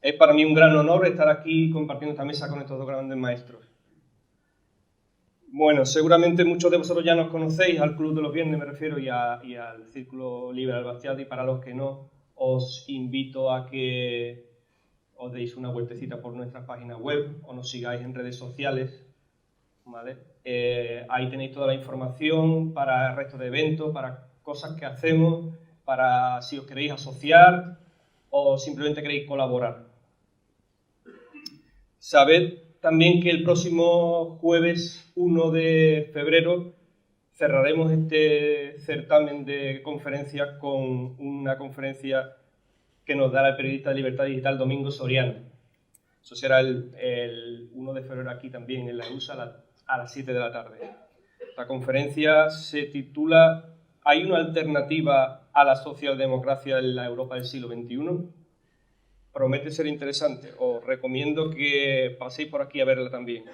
Es para mí un gran honor estar aquí compartiendo esta mesa con estos dos grandes maestros. Bueno, seguramente muchos de vosotros ya nos conocéis, al Club de los Viernes me refiero, y al Círculo Libre Albaciada, y para los que no, os invito a que os deis una vueltecita por nuestra página web o nos sigáis en redes sociales, ¿vale? Ahí tenéis toda la información para el resto de eventos, para cosas que hacemos, para si os queréis asociar o simplemente queréis colaborar. Sabed también que el próximo jueves 1 de febrero cerraremos este certamen de conferencias con una conferencia que nos dará el periodista de Libertad Digital Domingo Soriano. Eso será el 1 de febrero aquí también en la USA a las 7 de la tarde. La conferencia se titula ¿Hay una alternativa a la socialdemocracia en la Europa del siglo XXI? Promete ser interesante. Os recomiendo que paséis por aquí a verla también.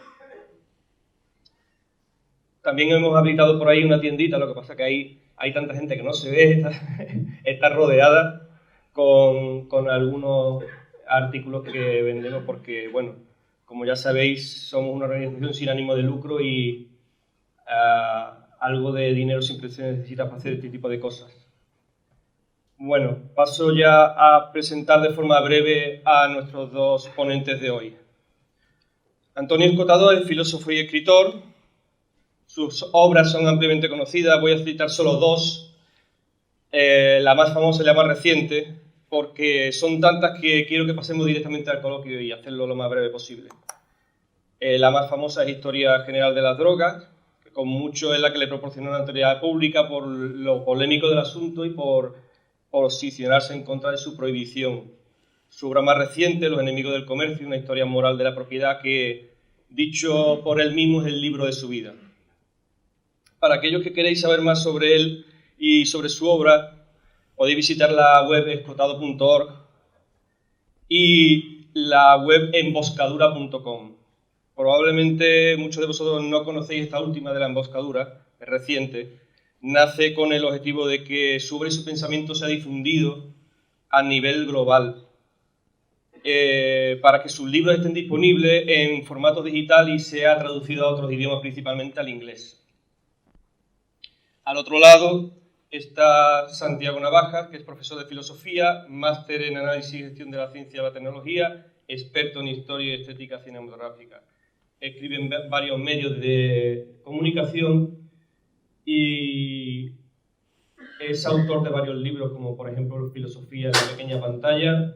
También hemos habilitado por ahí una tiendita, lo que pasa es que hay tanta gente que no se ve, está rodeada con algunos artículos que vendemos porque, bueno, como ya sabéis, somos una organización sin ánimo de lucro y algo de dinero siempre se necesita para hacer este tipo de cosas. Bueno, paso ya a presentar de forma breve a nuestros dos ponentes de hoy. Antonio Escotado es filósofo y escritor. Sus obras son ampliamente conocidas, voy a citar solo dos. La más famosa y la más reciente, porque son tantas que quiero que pasemos directamente al coloquio y hacerlo lo más breve posible. La más famosa es Historia General de las Drogas, que con mucho es la que le proporcionó la autoridad pública por lo polémico del asunto y por posicionarse en contra de su prohibición. Su obra más reciente, Los enemigos del comercio, una historia moral de la propiedad que, dicho por él mismo, es el libro de su vida. Para aquellos que queréis saber más sobre él y sobre su obra, podéis visitar la web escotado.org y la web emboscadura.com. Probablemente muchos de vosotros no conocéis esta última de la emboscadura, es reciente. Nace con el objetivo de que su obra y su pensamiento sea difundido a nivel global, para que sus libros estén disponibles en formato digital y sea traducido a otros idiomas, principalmente al inglés. Al otro lado está Santiago Navajas, que es profesor de filosofía, máster en análisis y gestión de la ciencia y la tecnología, experto en historia y estética cinematográfica. Escribe en varios medios de comunicación y es autor de varios libros, como por ejemplo Filosofía en la pequeña pantalla,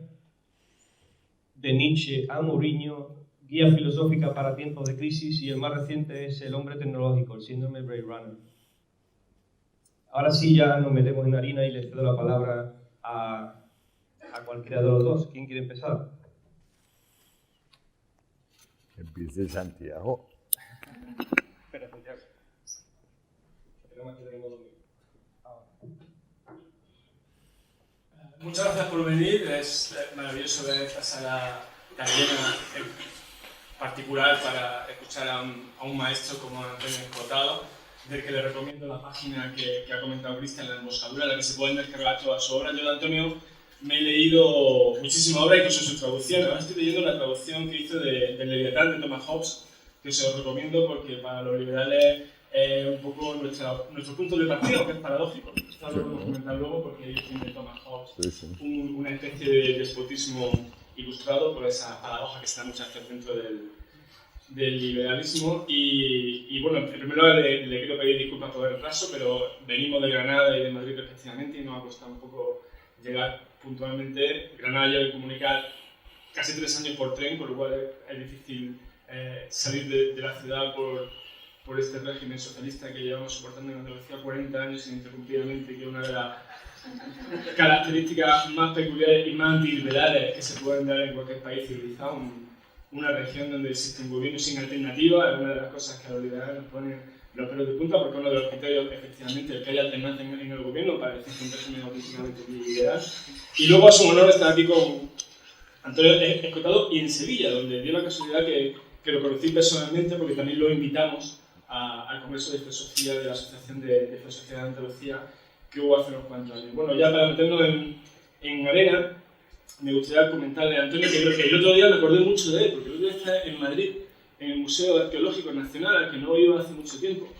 de Nietzsche a Mourinho, Guía filosófica para tiempos de crisis, y el más reciente es El hombre tecnológico, el síndrome Blade Runner. Ahora sí ya nos metemos en harina y le cedo la palabra a cualquiera de los dos. ¿Quién quiere empezar? Empiece Santiago. Espera, Santiago. Muchas gracias por venir, es maravilloso ver esta sala tan llena, en particular para escuchar a un maestro como Antonio Escotado, del que le recomiendo la página que ha comentado Cristian, La Emboscadura, en la que se pueden descargar toda su obra. Yo de Antonio me he leído muchísima obra, incluso su traducción. Ahora estoy leyendo la traducción que hizo del Leviatán de Thomas Hobbes, que se os recomiendo porque para los liberales es un poco nuestro punto de partida, aunque es paradójico. Esto lo podemos comentar luego porque ellos tienen de Thomas Hobbes una especie de despotismo ilustrado por esa paradoja que está muchas veces dentro del liberalismo. Y bueno, primero le quiero pedir disculpas por el retraso, pero venimos de Granada y de Madrid respectivamente y nos ha costado un poco llegar puntualmente. Granada lleva que comunicar casi 3 años por tren, con lo cual es difícil salir de la ciudad por este régimen socialista que llevamos soportando en Andalucía 40 años ininterrumpidamente, que es una de las características más peculiares y más antiliberales que se pueden dar en cualquier país civilizado. Una región donde existe un gobierno sin alternativa es una de las cosas que a los liberales nos ponen los pelos de punta, porque uno de los criterios, efectivamente, el que haya alternancia en el gobierno para decir que un régimen auténticamente liberal. Y luego es un honor estar aquí con Antonio Escotado y en Sevilla, donde dio la casualidad que lo conocí personalmente, porque también lo invitamos al Congreso de Filosofía de la Asociación de Filosofía de Andalucía, que hubo hace unos cuantos años. Bueno, ya para meternos en arena, me gustaría comentarle a Antonio, que creo que el otro día me acordé mucho de él, porque el otro día está en Madrid, en el Museo Arqueológico Nacional, al que no iba hace mucho tiempo.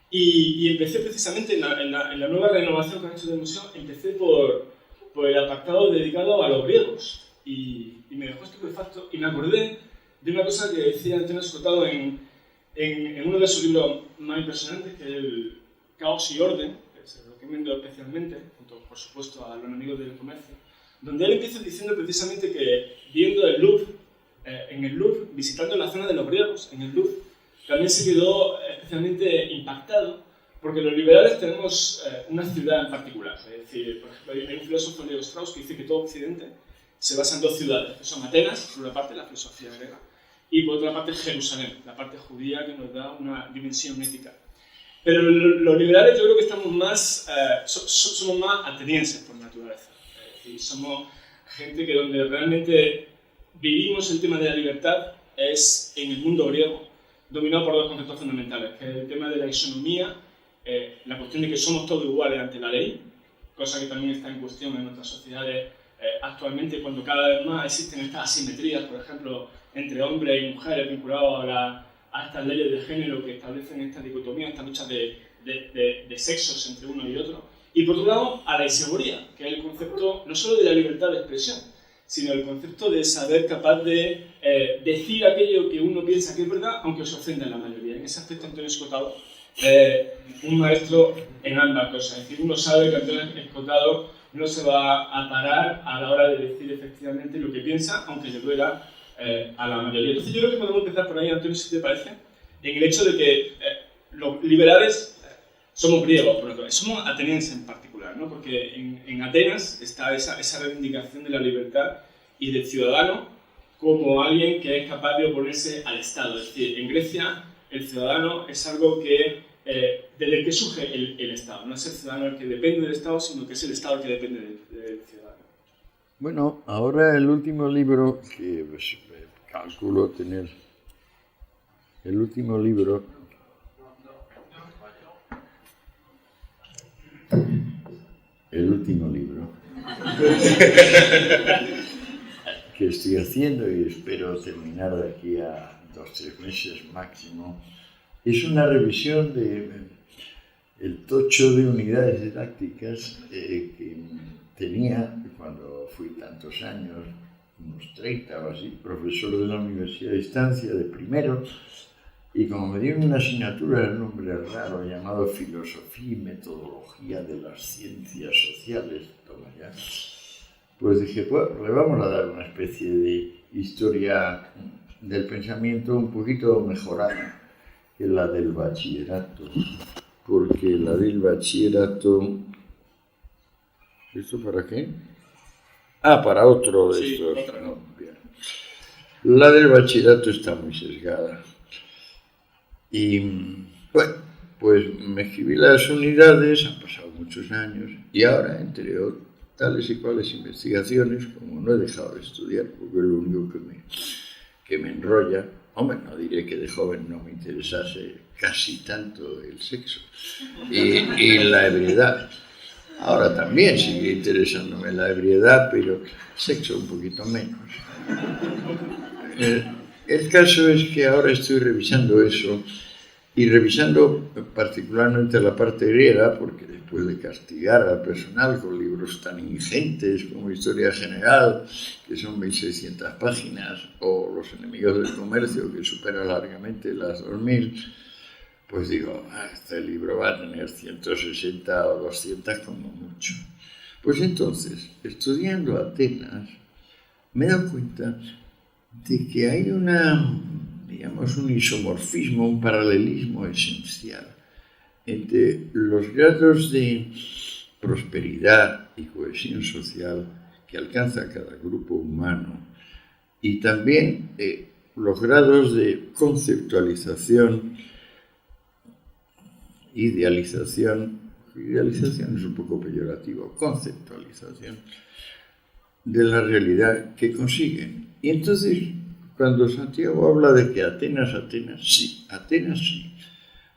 Y empecé precisamente en la nueva renovación que han hecho del museo, empecé por el apartado dedicado a los griegos. Y me dejó estupefacto y me acordé de una cosa que decía Antonio Escotado en uno de sus libros más impresionantes, que es el Caos y Orden, que se lo recomiendo especialmente, junto por supuesto a los enemigos del comercio, donde él empieza diciendo precisamente que viendo el Louvre, en el Louvre, visitando la zona de los griegos, en el Louvre, también se quedó especialmente impactado, porque los liberales tenemos una ciudad en particular. Es decir, por ejemplo, hay un filósofo, Leo Strauss, que dice que todo Occidente se basa en dos ciudades, que son Atenas, por una parte, la filosofía griega, y por otra parte Jerusalén, la parte judía que nos da una dimensión ética. Pero los liberales yo creo que estamos más, somos más atenienses por naturaleza. Es decir, somos gente que donde realmente vivimos el tema de la libertad es en el mundo griego, dominado por dos conceptos fundamentales, que es el tema de la isonomía, la cuestión de que somos todos iguales ante la ley, cosa que también está en cuestión en nuestras sociedades actualmente, cuando cada vez más existen estas asimetrías, por ejemplo, entre hombres y mujeres vinculados a estas leyes de género que establecen esta dicotomía, estas luchas de sexos entre uno y otro. Y por otro lado, a la inseguridad, que es el concepto no solo de la libertad de expresión, sino el concepto de saber capaz de decir aquello que uno piensa que es verdad, aunque se ofenda a la mayoría. En ese aspecto, Antonio Escotado, un maestro en ambas cosas. Es decir, uno sabe que Antonio Escotado no se va a parar a la hora de decir efectivamente lo que piensa, aunque le duela a la mayoría. Entonces yo creo que podemos empezar por ahí, Antonio, si te parece, en el hecho de que los liberales somos griegos, por ejemplo, somos atenienses en particular, ¿no? Porque en Atenas está esa reivindicación de la libertad y del ciudadano como alguien que es capaz de oponerse al Estado. Es decir, en Grecia el ciudadano es algo que desde el que surge el Estado. No es el ciudadano el que depende del Estado, sino que es el Estado el que depende del ciudadano. Bueno, ahora el último libro que pues, calculo tener, el último libro que estoy haciendo y espero terminar de aquí a 2 o 3 meses máximo, es una revisión del tocho de unidades didácticas que tenía cuando fui tantos años, unos 30 o así, profesor de la Universidad de Distancia de primero, y como me dieron una asignatura de nombre raro llamado Filosofía y Metodología de las Ciencias Sociales, toma ya, pues dije, pues le vamos a dar una especie de historia del pensamiento un poquito mejorada que la del bachillerato, porque la del bachillerato... ¿Esto para qué? Ah, para otro de estos. No, bien. La del bachillerato está muy sesgada. Y bueno, pues me escribí las unidades, han pasado muchos años, y ahora, entre tales y cuales investigaciones, como no he dejado de estudiar, porque es lo único que me enrolla, hombre, no diré que de joven no me interesase casi tanto el sexo y la ebriedad. Ahora también sigue interesándome la ebriedad, pero sexo un poquito menos. El caso es que ahora estoy revisando eso y revisando particularmente la parte griega, porque después de castigar al personal con libros tan ingentes como Historia General, que son 1600 páginas, o Los enemigos del comercio, que supera largamente las 2000, pues digo, este libro va a tener 160 o 200 como mucho. Pues entonces, estudiando Atenas, me he dado cuenta de que hay un isomorfismo, un paralelismo esencial entre los grados de prosperidad y cohesión social que alcanza cada grupo humano y también los grados de conceptualización, idealización es un poco peyorativo, conceptualización de la realidad que consiguen. Y entonces, cuando Santiago habla de que Atenas sí,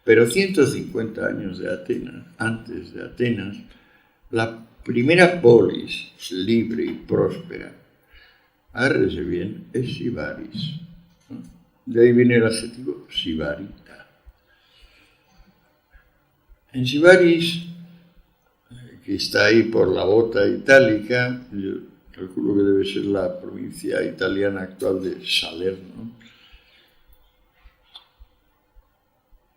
pero 150 años de Atenas, antes de Atenas, la primera polis libre y próspera agárrese bien, es Sibaris. De ahí viene el adjetivo sibarita. En Sibaris, que está ahí por la bota itálica, yo calculo que debe ser la provincia italiana actual de Salerno,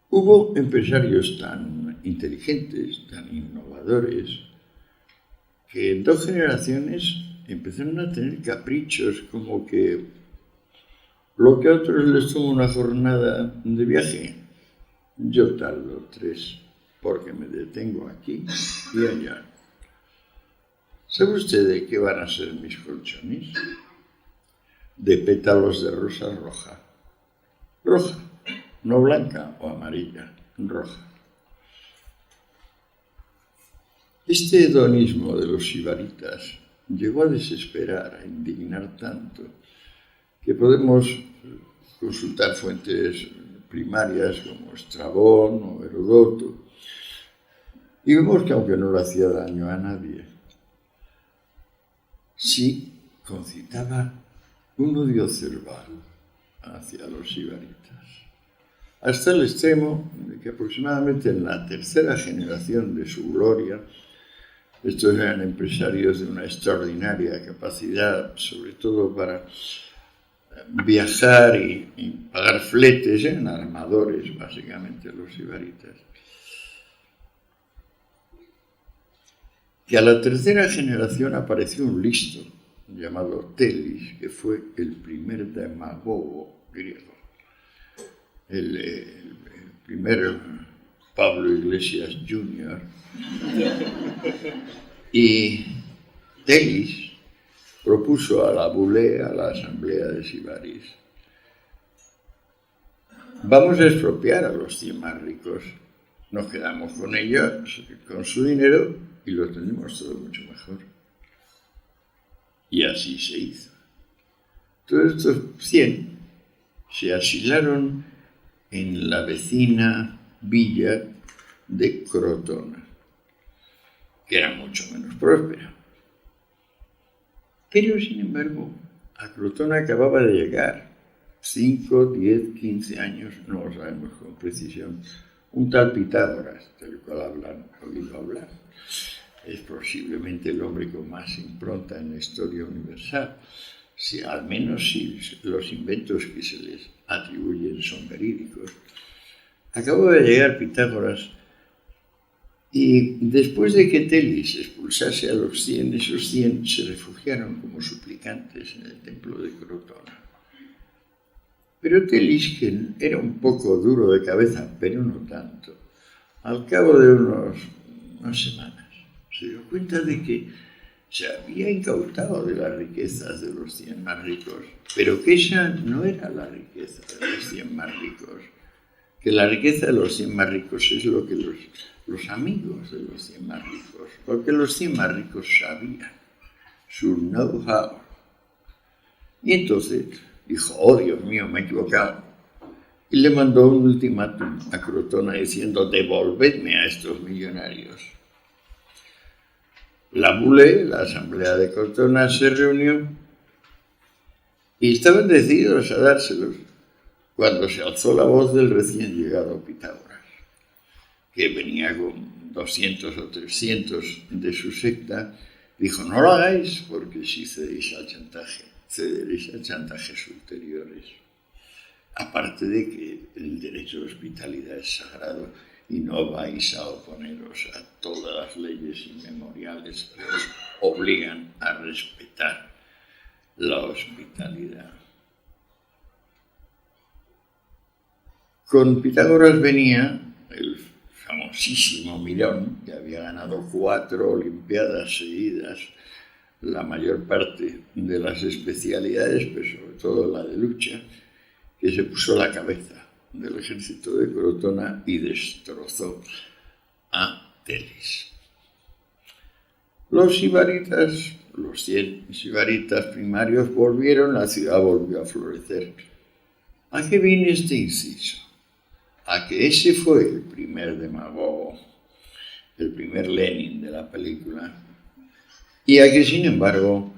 hubo empresarios tan inteligentes, tan innovadores, que en 2 generaciones empezaron a tener caprichos, como que lo que a otros les toma una jornada de viaje, yo tardo 3, porque me detengo aquí y allá. ¿Sabe usted de qué van a ser mis colchones? De pétalos de rosa roja. Roja, no blanca o amarilla, roja. Este hedonismo de los sibaritas llegó a desesperar, a indignar tanto, que podemos consultar fuentes primarias como Estrabón o Heródoto, y vemos que aunque no le hacía daño a nadie, sí concitaba un odio cerval hacia los sibaritas, hasta el extremo de que aproximadamente en la 3ª generación de su gloria, estos eran empresarios de una extraordinaria capacidad, sobre todo para viajar y pagar fletes, eran armadores básicamente los sibaritas, que a la 3ª generación apareció un listo llamado Telis, que fue el primer demagogo griego, el primer Pablo Iglesias Jr. Y Telis propuso a la Bulé, a la asamblea de Sibaris: vamos a expropiar a los 100 más ricos, nos quedamos con ellos, con su dinero, y lo tendremos todo mucho mejor. Y así se hizo. Todos estos 100 se asilaron en la vecina villa de Crotona, que era mucho menos próspera. Pero, sin embargo, a Crotona acababa de llegar, 5, 10, 15 años, no lo sabemos con precisión, un tal Pitágoras, del cual han oído hablar. Es posiblemente el hombre con más impronta en la historia universal, al menos si los inventos que se les atribuyen son verídicos. Acabó de llegar Pitágoras, y después de que Telis expulsase a los 100, esos 100 se refugiaron como suplicantes en el templo de Crotona. Pero Telis, que era un poco duro de cabeza, pero no tanto, al cabo de unas semanas, se dio cuenta de que se había incautado de las riquezas de los 100 más ricos, pero que esa no era la riqueza de los 100 más ricos, que la riqueza de los 100 más ricos es lo que los amigos de los 100 más ricos, lo que los 100 más ricos sabían, su know-how. Y entonces dijo: oh, Dios mío, me he equivocado. Y le mandó un ultimátum a Crotona diciendo: devolvedme a estos millonarios. La Bulé, la asamblea de Crotona, se reunió y estaban decididos a dárselos cuando se alzó la voz del recién llegado Pitágoras, que venía con 200 o 300 de su secta. Dijo: no lo hagáis, porque si cedéis al chantaje, cederéis a chantajes ulteriores. Aparte de que el derecho de hospitalidad es sagrado y no vais a oponeros a todas las leyes inmemoriales que os obligan a respetar la hospitalidad. Con Pitágoras venía el famosísimo Mirón, que había ganado 4 olimpiadas seguidas, la mayor parte de las especialidades, pero sobre todo la de lucha, que se puso a la cabeza del ejército de Crotona y destrozó a Telis. Los sibaritas, los 100 sibaritas primarios volvieron, la ciudad volvió a florecer. ¿A qué viene este inciso? A que ese fue el primer demagogo, el primer Lenin de la película, y a que, sin embargo,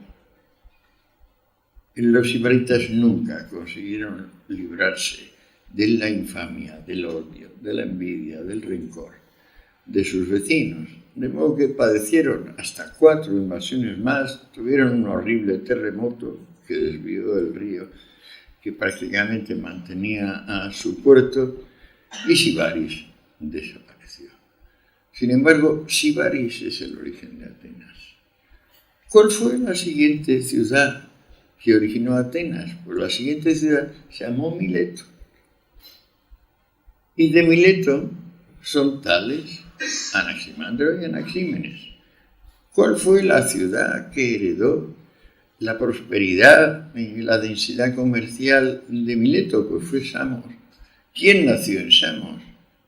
Los sibaritas nunca consiguieron librarse de la infamia, del odio, de la envidia, del rencor de sus vecinos, de modo que padecieron hasta 4 invasiones más, tuvieron un horrible terremoto que desvió el río, que prácticamente mantenía a su puerto, y Sibaris desapareció. Sin embargo, Sibaris es el origen de Atenas. ¿Cuál fue la siguiente ciudad que originó Atenas? Pues la siguiente ciudad se llamó Mileto. Y de Mileto son Tales, Anaximandro y Anaxímenes. ¿Cuál fue la ciudad que heredó la prosperidad y la densidad comercial de Mileto? Pues fue Samos. ¿Quién nació en Samos?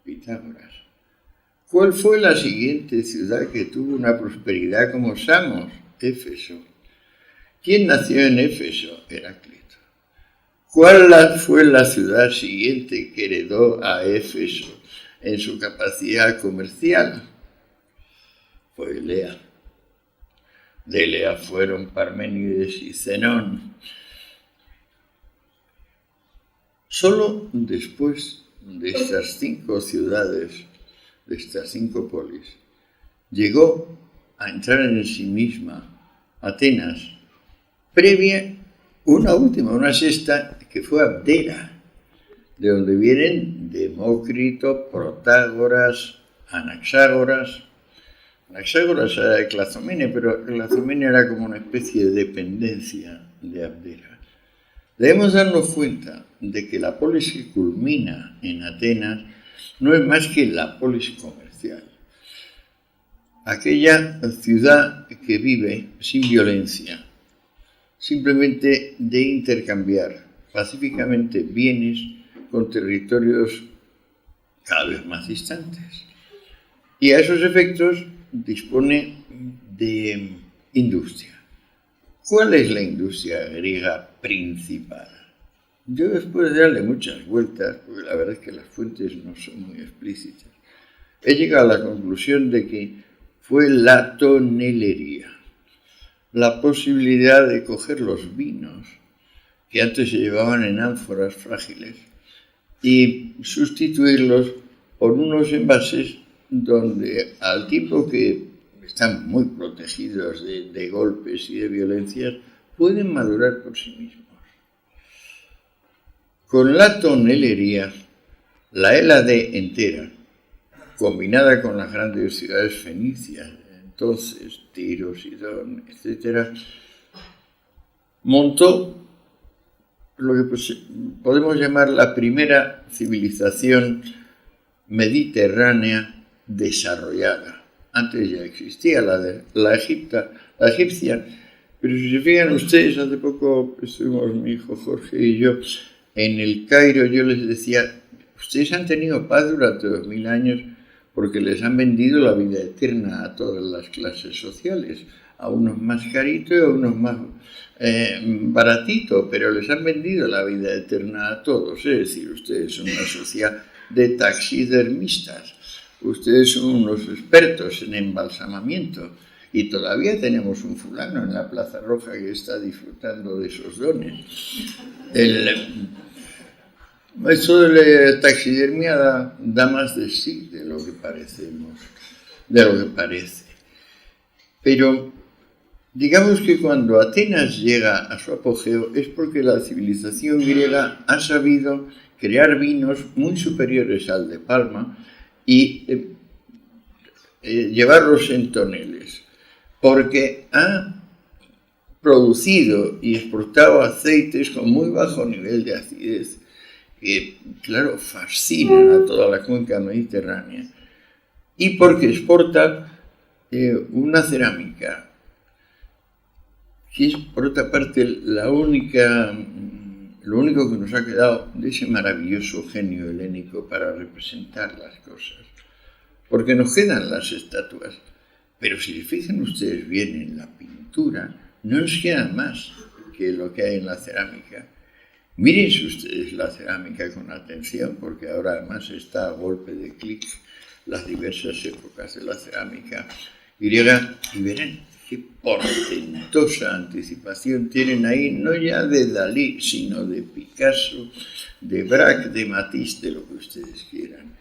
Pitágoras. ¿Cuál fue la siguiente ciudad que tuvo una prosperidad como Samos? Éfeso. ¿Quién nació en Éfeso? Heráclito. ¿Cuál fue la ciudad siguiente que heredó a Éfeso en su capacidad comercial? Fue Elea. De Elea fueron Parménides y Zenón. Solo después de estas 5 ciudades, de estas 5 polis, llegó a entrar en sí misma Atenas, previa una última, una sexta, que fue Abdera, de donde vienen Demócrito, Protágoras, Anaxágoras. Anaxágoras era de Clazomene, pero Clazomene era como una especie de dependencia de Abdera. Debemos darnos cuenta de que la polis que culmina en Atenas no es más que la polis comercial. Aquella ciudad que vive sin violencia, simplemente de intercambiar pacíficamente bienes con territorios cada vez más distantes. Y a esos efectos dispone de industria. ¿Cuál es la industria griega principal? Yo, después de darle muchas vueltas, porque la verdad es que las fuentes no son muy explícitas, he llegado a la conclusión de que fue la tonelería. La posibilidad de coger los vinos que antes se llevaban en ánforas frágiles y sustituirlos por unos envases donde, al tiempo que están muy protegidos de golpes y de violencias, pueden madurar por sí mismos. Con la tonelería, la Hélade entera, combinada con las grandes ciudades fenicias, entonces Tiro, Sidón, etc., montó lo que podemos llamar la primera civilización mediterránea desarrollada. Antes ya existía la egipcia, pero si se fijan ustedes, hace poco estuvimos mi hijo Jorge y yo en el Cairo. Yo les decía, ustedes han tenido paz durante 2000 años porque les han vendido la vida eterna a todas las clases sociales, a unos más caritos y a unos más baratitos, pero les han vendido la vida eterna a todos. Es decir, ustedes son una sociedad de taxidermistas, ustedes son unos expertos en embalsamamiento, y todavía tenemos un fulano en la Plaza Roja que está disfrutando de esos dones. Eso de la taxidermia da más de sí de lo que parece. Pero digamos que cuando Atenas llega a su apogeo es porque la civilización griega ha sabido crear vinos muy superiores al de Palma y llevarlos en toneles, porque ha producido y exportado aceites con muy bajo nivel de acidez, que, claro, fascinan a toda la cuenca mediterránea, y porque exporta una cerámica que es, por otra parte, lo único que nos ha quedado de ese maravilloso genio helénico para representar las cosas. Porque nos quedan las estatuas, pero si se fijan ustedes bien en la pintura, no nos queda más que lo que hay en la cerámica. Miren ustedes la cerámica con atención, porque ahora además está a golpe de clic las diversas épocas de la cerámica griega, y verán qué portentosa anticipación tienen ahí, no ya de Dalí, sino de Picasso, de Braque, de Matisse, de lo que ustedes quieran.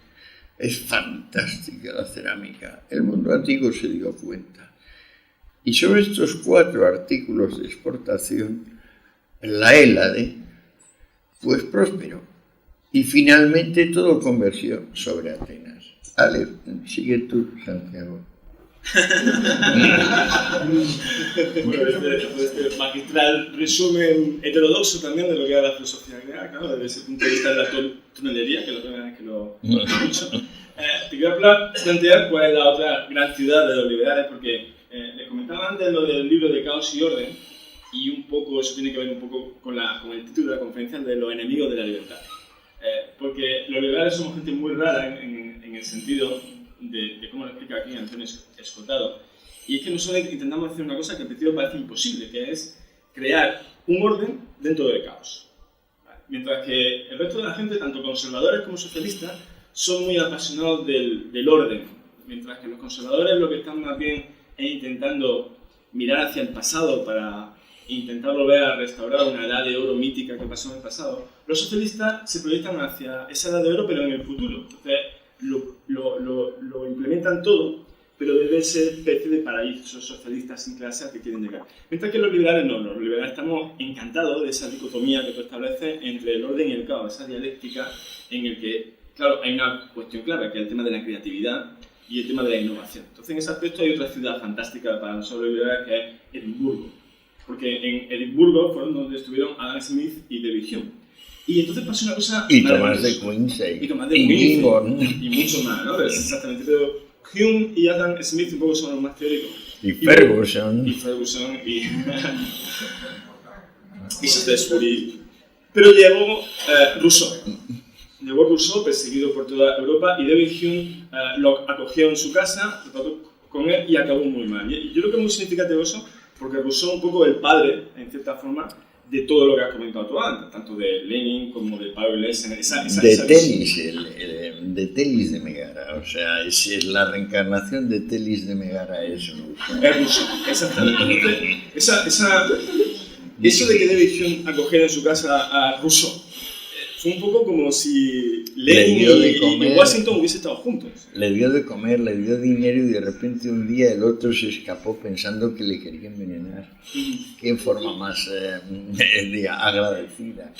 Es fantástica la cerámica. El mundo antiguo se dio cuenta. Y sobre estos 4 artículos de exportación, la Hélade, pues prosperó. Y finalmente todo conversió sobre Atenas. Ale, sigue tú, Santiago. Bueno, este magistral resumen heterodoxo también de lo que era la filosofía griega, claro, desde ese punto de vista de la tonelería, que es la primera vez que lo he dicho. Te quiero plantear cuál es la otra gran ciudad de los liberales, porque les comentaba antes lo del libro de Caos y Orden, y un poco eso tiene que ver un poco con el título de la conferencia de los enemigos de la libertad. Porque los liberales somos gente muy rara en el sentido de cómo lo explica aquí Antonio Escotado, y es que nosotros intentamos hacer una cosa que al principio parece imposible, que es crear un orden dentro del caos. Mientras que el resto de la gente, tanto conservadores como socialistas, son muy apasionados del orden, mientras que los conservadores lo que están más bien es intentando mirar hacia el pasado para intentar volver a restaurar una edad de oro mítica que pasó en el pasado. Los socialistas se proyectan hacia esa edad de oro, pero en el futuro. Entonces, lo implementan todo, pero desde esa especie de paraíso socialista sin clase al que quieren llegar. Mientras que los liberales no, los liberales estamos encantados de esa dicotomía que tú estableces entre el orden y el caos, esa dialéctica en el que, claro, hay una cuestión clave, que es el tema de la creatividad y el tema de la innovación. Entonces, en ese aspecto hay otra ciudad fantástica para nosotros los liberales, que es Edimburgo. Porque en Edimburgo fueron donde estuvieron Adam Smith y David Hume. Y entonces pasó una cosa... Y Tomás de Quincey. Y Tomás de Quincey. Y mucho más, ¿no? Exactamente. Pero Hume y Adam Smith un poco son los más teóricos. Y Ferguson. Y Saint-Exupéry. Pero llegó Rousseau. Llegó Rousseau, perseguido por toda Europa, y David Hume lo acogió en su casa, trató con él y acabó muy mal. Y yo creo que es muy significativo eso, porque Rousseau un poco el padre, en cierta forma, de todo lo que has comentado tú antes, tanto de Lenin como de Pablo Iglesias. De Telis de Megara, o sea, es la reencarnación de Telis de Megara, es Rousseau. Es Rousseau, exactamente. Eso de que David Hume acogiera en su casa a Rousseau fue un poco como si Lenin y Washington hubiesen estado juntos. Le dio de comer, le dio dinero y de repente un día el otro se escapó pensando que le quería envenenar. Qué forma más agradecida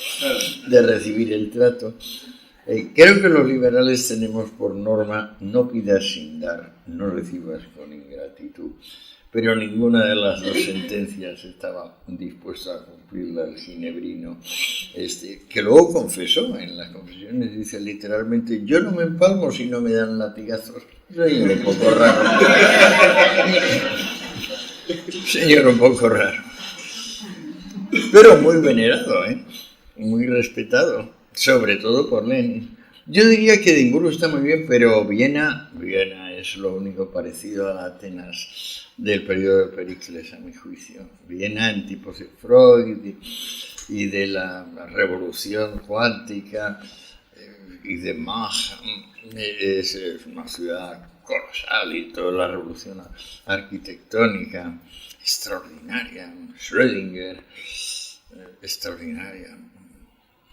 de recibir el trato. Creo que los liberales tenemos por norma: no pidas sin dar, no recibas con ingratitud. Pero ninguna de las dos sentencias estaba dispuesta a cumplirla el ginebrino, que luego confesó en las confesiones, dice literalmente: yo no me empalmo si no me dan latigazos. Señor un poco raro. Señor un poco raro. Pero muy venerado, muy respetado, sobre todo por Lenin. Yo diría que Edimburgo está muy bien, pero Viena es lo único parecido a Atenas del periodo de Pericles, a mi juicio. Viena en tipos de Freud y de la revolución cuántica y de Mach. Es una ciudad colosal y toda la revolución arquitectónica extraordinaria. Schrödinger, extraordinaria.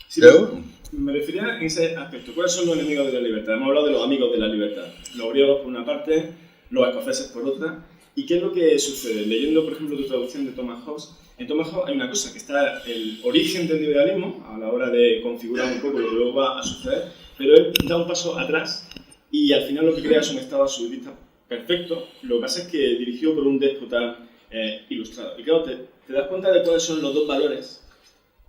Sí, pero me refería en ese aspecto. ¿Cuáles son los enemigos de la libertad? Hemos hablado de los amigos de la libertad. Los griegos por una parte, los escoceses por otra. ¿Y qué es lo que sucede? Leyendo, por ejemplo, tu traducción de Thomas Hobbes, en Thomas Hobbes hay una cosa, que está el origen del liberalismo, a la hora de configurar un poco lo que luego va a suceder, pero él da un paso atrás y al final lo que crea es un estado absolutista perfecto. Lo que pasa es que dirigido por un déspota ilustrado. Y claro, te das cuenta de cuáles son los dos valores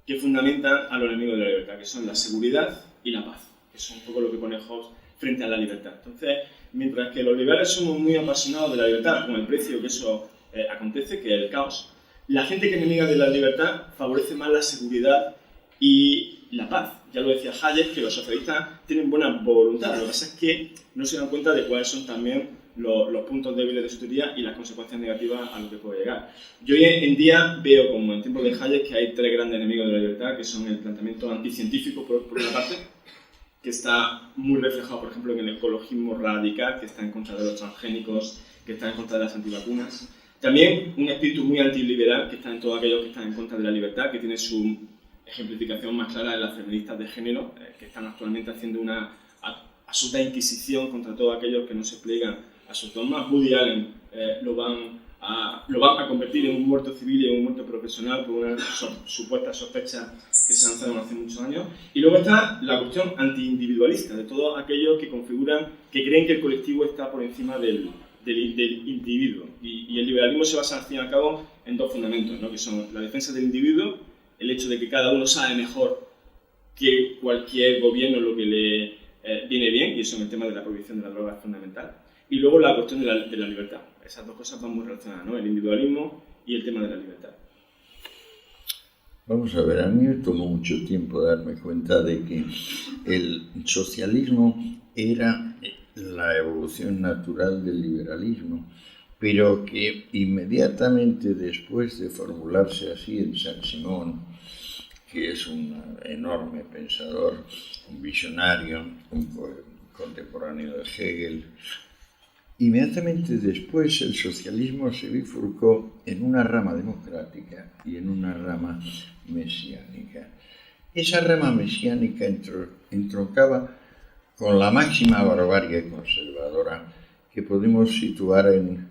que fundamentan a los enemigos de la libertad, que son la seguridad y la paz. Eso es un poco lo que pone Hobbes frente a la libertad. Entonces, mientras que los liberales somos muy apasionados de la libertad, con el precio que eso acontece, que es el caos, la gente que es enemiga de la libertad favorece más la seguridad y la paz. Ya lo decía Hayek, que los socialistas tienen buena voluntad, lo que pasa es que no se dan cuenta de cuáles son también los puntos débiles de su teoría y las consecuencias negativas a lo que puede llegar. Yo hoy en día veo, como en tiempos de Hayek, que hay 3 grandes enemigos de la libertad, que son el planteamiento anticientífico, por una parte, que está muy reflejado, por ejemplo, en el ecologismo radical, que está en contra de los transgénicos, que está en contra de las antivacunas. También un espíritu muy antiliberal que está en todos aquellos que están en contra de la libertad, que tiene su ejemplificación más clara en las feministas de género, que están actualmente haciendo una absoluta inquisición contra todos aquellos que no se pliegan a sus dogmas. Woody Allen lo van a convertir en un muerto civil y en un muerto profesional por una supuesta sospecha que se lanzaron hace muchos años. Y luego está la cuestión antiindividualista, de todos aquellos que creen que el colectivo está por encima del individuo. Y el liberalismo se basa, al fin y al cabo, en dos fundamentos, ¿no? Que son la defensa del individuo, el hecho de que cada uno sabe mejor que cualquier gobierno lo que le viene bien, y eso en el tema de la prohibición de la droga es fundamental. Y luego la cuestión de la libertad. Esas dos cosas van muy relacionadas, ¿no? El individualismo y el tema de la libertad. Vamos a ver, a mí me tomó mucho tiempo darme cuenta de que el socialismo era la evolución natural del liberalismo, pero que inmediatamente después de formularse así en Saint-Simon, que es un enorme pensador, un visionario, un contemporáneo de Hegel, inmediatamente después el socialismo se bifurcó en una rama democrática y en una rama mesiánica. Esa rama mesiánica entroncaba con la máxima barbarie conservadora que podemos situar en...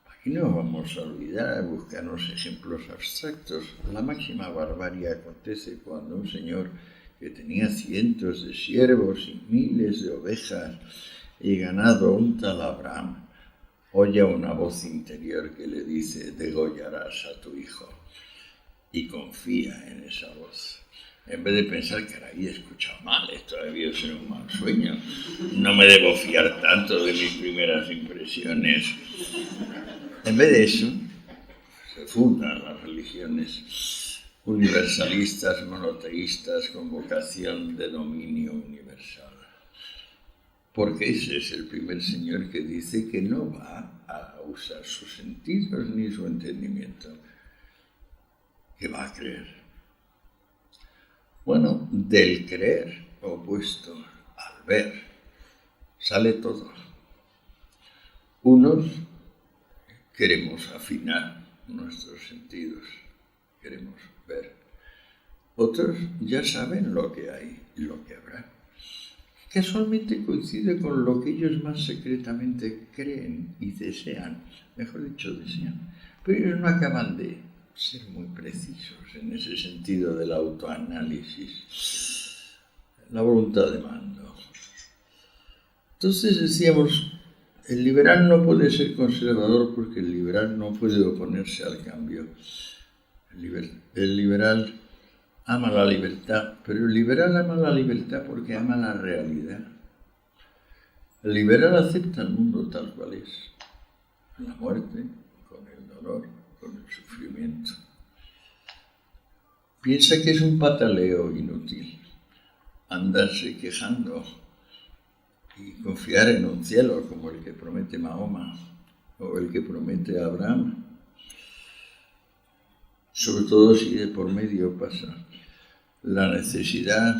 Aquí no vamos a olvidar a buscarnos ejemplos abstractos. La máxima barbarie acontece cuando un señor que tenía cientos de siervos y miles de ovejas y ganado, un tal Abraham, oye una voz interior que le dice: degollarás a tu hijo, y confía en esa voz. En vez de pensar, caray, he escuchado mal, esto ha debido ser un mal sueño, no me debo fiar tanto de mis primeras impresiones. En vez de eso, se fundan las religiones universalistas, monoteístas, con vocación de dominio universal. Porque ese es el primer señor que dice que no va a usar sus sentidos ni su entendimiento, que va a creer. Bueno, del creer opuesto al ver sale todo. Unos queremos afinar nuestros sentidos, queremos ver. Otros ya saben lo que hay y lo que habrá. Casualmente coincide con lo que ellos más secretamente creen y desean, mejor dicho, desean, pero ellos no acaban de ser muy precisos en ese sentido del autoanálisis, la voluntad de mando. Entonces decíamos, el liberal no puede ser conservador porque el liberal no puede oponerse al cambio. El liberal ama la libertad, pero el liberal ama la libertad porque ama la realidad. El liberal acepta el mundo tal cual es, la muerte, con el dolor, con el sufrimiento. Piensa que es un pataleo inútil andarse quejando y confiar en un cielo como el que promete Mahoma o el que promete Abraham, sobre todo si de por medio pasa la necesidad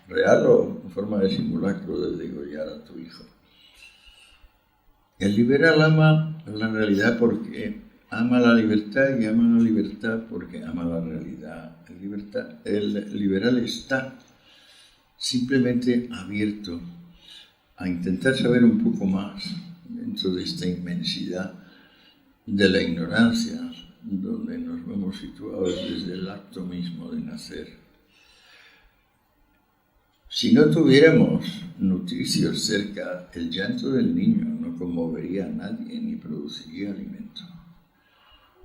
real o en forma de simulacro de degollar a tu hijo. El liberal ama la realidad porque ama la libertad y ama la libertad porque ama la realidad. El liberal está simplemente abierto a intentar saber un poco más dentro de esta inmensidad de la ignorancia, donde nos vemos situados desde el acto mismo de nacer. Si no tuviéramos nutricios cerca, el llanto del niño no conmovería a nadie ni produciría alimento.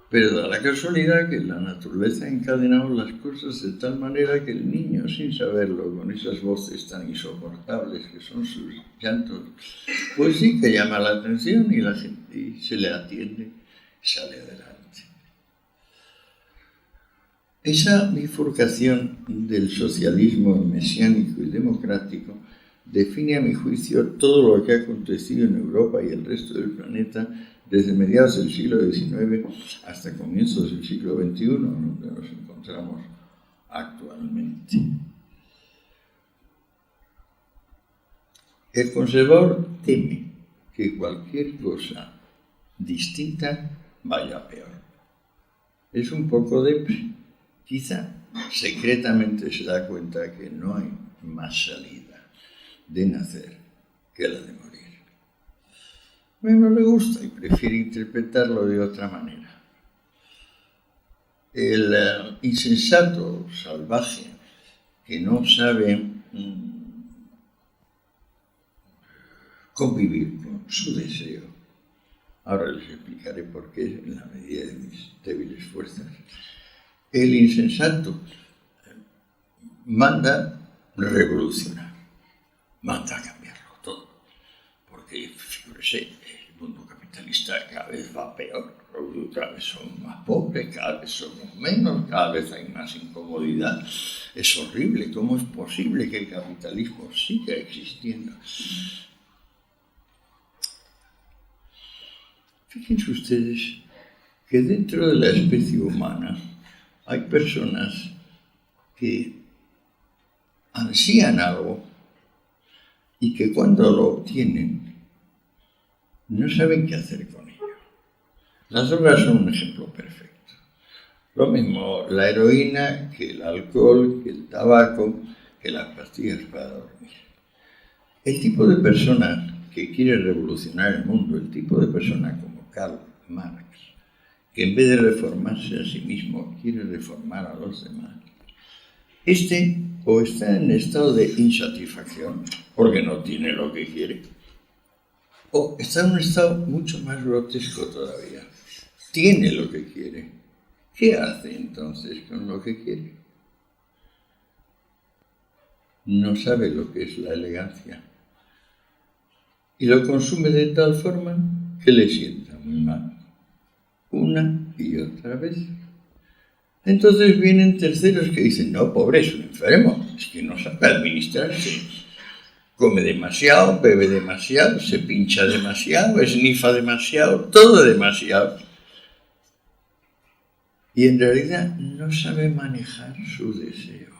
Pero da la casualidad que la naturaleza ha encadenado las cosas de tal manera que el niño, sin saberlo, con esas voces tan insoportables que son sus llantos, pues sí que llama la atención y la gente se le atiende y sale adelante. Esa bifurcación del socialismo mesiánico y democrático define, a mi juicio, todo lo que ha acontecido en Europa y el resto del planeta desde mediados del siglo XIX hasta comienzos del siglo XXI, donde nos encontramos actualmente. El conservador teme que cualquier cosa distinta vaya peor. Es un poco de... Quizá secretamente se da cuenta que no hay más salida de nacer que la de morir. No le gusta y prefiere interpretarlo de otra manera. El insensato salvaje que no sabe convivir con su deseo. Ahora les explicaré por qué en la medida de mis débiles fuerzas. El insensato manda revolucionar, manda cambiarlo todo, porque, fíjese, el mundo capitalista cada vez va peor, cada vez somos más pobres, cada vez somos menos, cada vez hay más incomodidad. Es horrible, ¿cómo es posible que el capitalismo siga existiendo? Fíjense ustedes que dentro de la especie humana hay personas que ansían algo y que cuando lo obtienen no saben qué hacer con ello. Las drogas son un ejemplo perfecto. Lo mismo la heroína que el alcohol, que el tabaco, que las pastillas para dormir. El tipo de persona que quiere revolucionar el mundo, el tipo de persona como Karl Marx, que en vez de reformarse a sí mismo quiere reformar a los demás, o está en estado de insatisfacción porque no tiene lo que quiere, o está en un estado mucho más grotesco todavía, tiene lo que quiere. ¿Qué hace entonces con lo que quiere? No sabe lo que es la elegancia y lo consume de tal forma que le sienta muy mal, una y otra vez. Entonces vienen terceros que dicen, no, pobre, es un enfermo, es que no sabe administrarse, come demasiado, bebe demasiado, se pincha demasiado, esnifa demasiado, todo demasiado. Y en realidad no sabe manejar su deseo.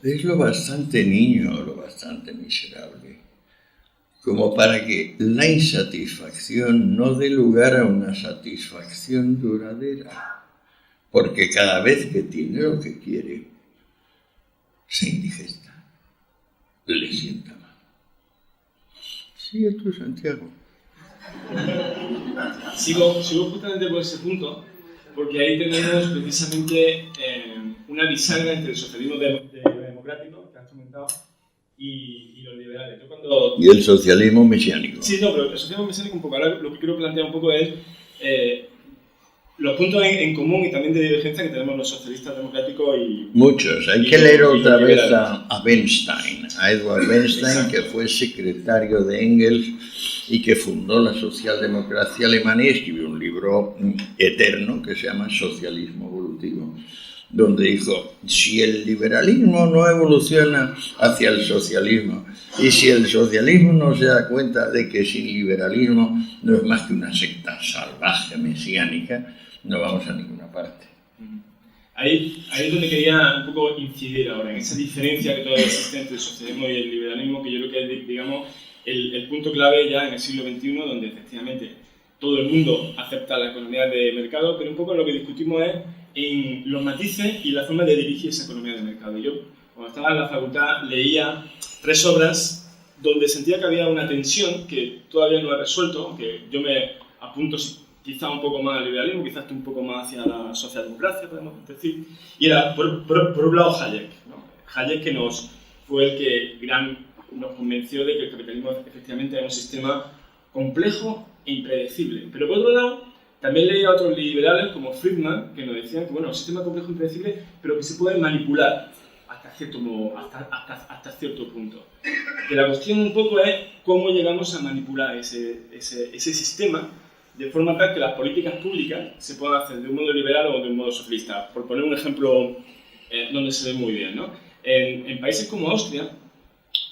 Es lo bastante niño, lo bastante miserable, como para que la insatisfacción no dé lugar a una satisfacción duradera. Porque cada vez que tiene lo que quiere, se indigesta, le sienta mal. Sigue tú, Santiago. Sigo justamente por ese punto, porque ahí tenemos precisamente una bisagra entre el socialismo democrático, que has comentado, y los liberales. Y el socialismo mesiánico. Sí, no, pero el socialismo mesiánico un poco. Ahora lo que quiero plantear un poco es los puntos en común y también de divergencia que tenemos los socialistas democráticos y... Muchos. Hay que leer otra vez a Bernstein, a Edward Bernstein, que fue secretario de Engels y que fundó la socialdemocracia alemana y escribió un libro eterno que se llama Socialismo Evolutivo, donde dijo, si el liberalismo no evoluciona hacia el socialismo y si el socialismo no se da cuenta de que sin liberalismo no es más que una secta salvaje, mesiánica, no vamos a ninguna parte. Ahí es donde quería un poco incidir ahora, en esa diferencia que todavía existe entre el socialismo y el liberalismo, que yo creo que es, digamos, el punto clave ya en el siglo XXI, donde efectivamente todo el mundo acepta la economía de mercado, pero un poco lo que discutimos es en los matices y la forma de dirigir esa economía de mercado. Yo, cuando estaba en la facultad, leía 3 obras donde sentía que había una tensión que todavía no he resuelto, aunque yo me apunto quizá un poco más al liberalismo, quizás un poco más hacia la socialdemocracia, podemos decir, y era por un lado Hayek, ¿no? Hayek que fue el que nos convenció de que el capitalismo efectivamente era un sistema complejo e impredecible. Pero por otro lado, también leía a otros liberales como Friedman, que nos decían que bueno, el sistema complejo e impredecible, pero que se puede manipular hasta cierto punto. Que la cuestión un poco es cómo llegamos a manipular ese sistema de forma tal que las políticas públicas se puedan hacer de un modo liberal o de un modo socialista. Por poner un ejemplo donde se ve muy bien, ¿no? En países como Austria,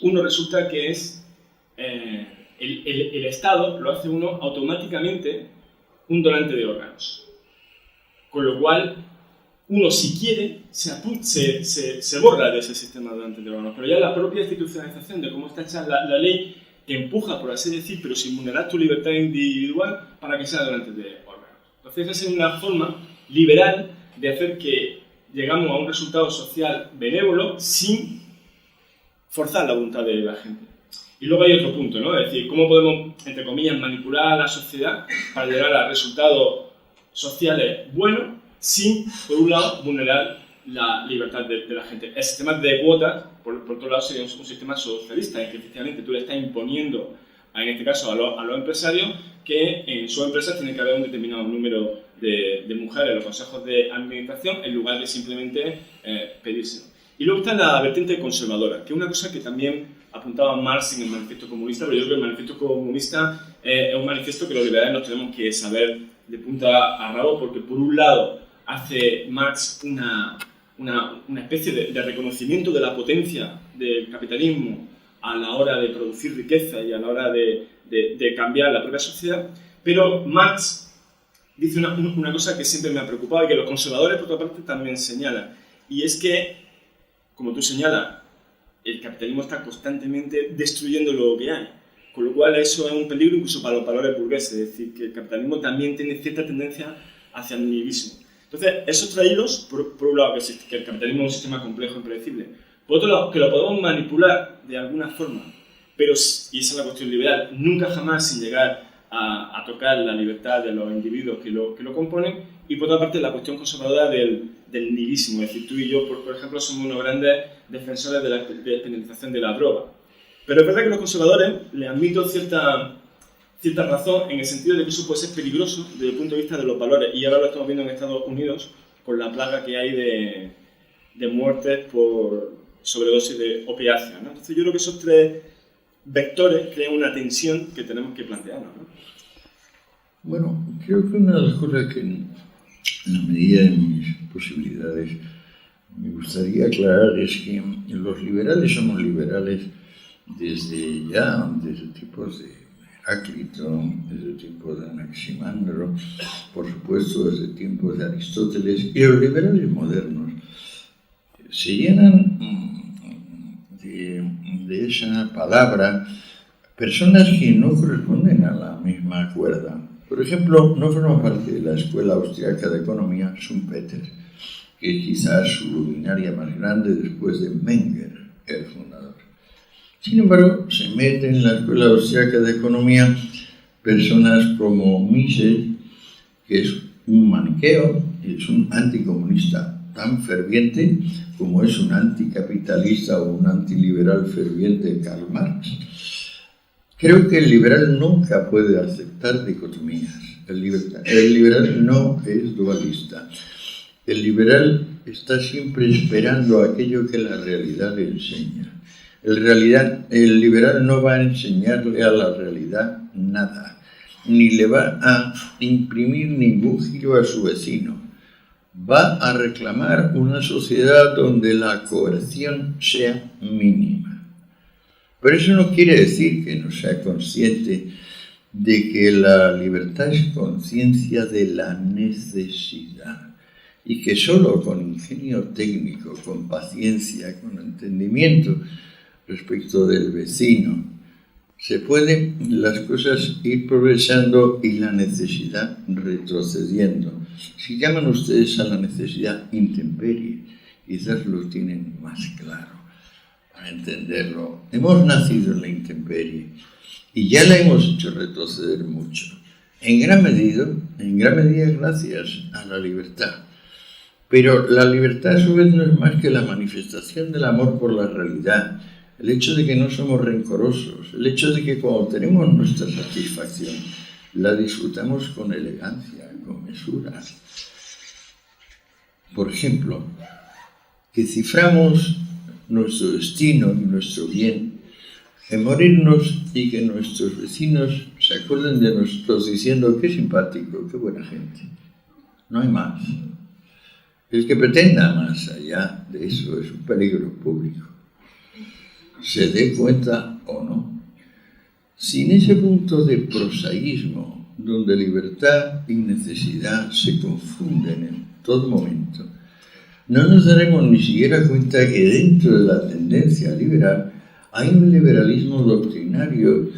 uno resulta que es el Estado lo hace uno automáticamente un donante de órganos. Con lo cual, uno si quiere se borra de ese sistema de donante de órganos. Pero ya la propia institucionalización de cómo está hecha la ley te empuja, por así decir, pero sin vulnerar tu libertad individual para que sea donante de órganos. Entonces, esa es una forma liberal de hacer que llegamos a un resultado social benévolo sin forzar la voluntad de la gente. Y luego hay otro punto, ¿no? Es decir, cómo podemos, entre comillas, manipular a la sociedad para llegar a resultados sociales buenos sin, por un lado, vulnerar la libertad de la gente. El sistema de cuotas, por otro lado, sería un sistema socialista en que efectivamente tú le estás imponiendo, en este caso, a los empresarios que en sus empresas tiene que haber un determinado número de mujeres en los consejos de administración en lugar de simplemente pedírselo. Y luego está la vertiente conservadora, que es una cosa que también apuntaba Marx en el Manifiesto Comunista, pero yo creo que el Manifiesto Comunista es un manifiesto que los liberales nos tenemos que saber de punta a rabo, porque por un lado hace Marx una especie de reconocimiento de la potencia del capitalismo a la hora de producir riqueza y a la hora de cambiar la propia sociedad, pero Marx dice una cosa que siempre me ha preocupado y que los conservadores, por otra parte, también señalan, y es que, como tú señalas, el capitalismo está constantemente destruyendo lo que hay, con lo cual eso es un peligro incluso para los valores burgueses, es decir, que el capitalismo también tiene cierta tendencia hacia el nihilismo. Entonces, esos tres hilos, por un lado, que el capitalismo es un sistema complejo e impredecible, por otro lado, que lo podemos manipular de alguna forma, pero, y esa es la cuestión liberal, nunca jamás sin llegar a tocar la libertad de los individuos que lo componen, y por otra parte la cuestión conservadora del nihilismo, es decir, tú y yo, por ejemplo, somos unos grandes defensores de la despenalización de la droga. Pero es verdad que los conservadores les admito cierta razón en el sentido de que eso puede ser peligroso desde el punto de vista de los valores, y ahora lo estamos viendo en Estados Unidos con la plaga que hay de muertes por sobredosis de opiáceos, ¿no? Entonces yo creo que esos tres vectores crean una tensión que tenemos que plantearnos, ¿no? Bueno, creo que una de las cosas que en la medida de mis posibilidades me gustaría aclarar es que los liberales somos liberales desde tiempos de Heráclito, desde tiempos de Anaximandro, por supuesto desde tiempos de Aristóteles, y los liberales modernos se llenan de esa palabra personas que no corresponden a la misma cuerda. Por ejemplo, no forma parte de la Escuela Austriaca de Economía Schumpeter, que es quizás su luminaria más grande después de Menger, el fundador. Sin embargo, se meten en la Escuela Austriaca de Economía personas como Mises, que es un maniqueo, es un anticomunista tan ferviente como es un anticapitalista o un antiliberal ferviente Karl Marx. Creo que el liberal nunca puede aceptar dicotomías. El liberal no es dualista. El liberal está siempre esperando aquello que la realidad le enseña. El liberal no va a enseñarle a la realidad nada, ni le va a imprimir ningún giro a su vecino. Va a reclamar una sociedad donde la coerción sea mínima. Pero eso no quiere decir que no sea consciente de que la libertad es conciencia de la necesidad y que solo con ingenio técnico, con paciencia, con entendimiento respecto del vecino, se pueden las cosas ir progresando y la necesidad retrocediendo. Si llaman ustedes a la necesidad intemperie, quizás lo tienen más claro para entenderlo. Hemos nacido en la intemperie y ya la hemos hecho retroceder mucho. En gran medida gracias a la libertad. Pero la libertad a su vez no es más que la manifestación del amor por la realidad, el hecho de que no somos rencorosos, el hecho de que cuando tenemos nuestra satisfacción la disfrutamos con elegancia, con mesura. Por ejemplo, que ciframos nuestro destino y nuestro bien en morirnos y que nuestros vecinos se acuerden de nosotros diciendo qué simpático, qué buena gente. No hay más. El que pretenda más allá de eso es un peligro público. Se dé cuenta o no. Sin ese punto de prosaísmo, donde libertad y necesidad se confunden en todo momento, no nos daremos ni siquiera cuenta que dentro de la tendencia liberal Hay un liberalismo doctrinario,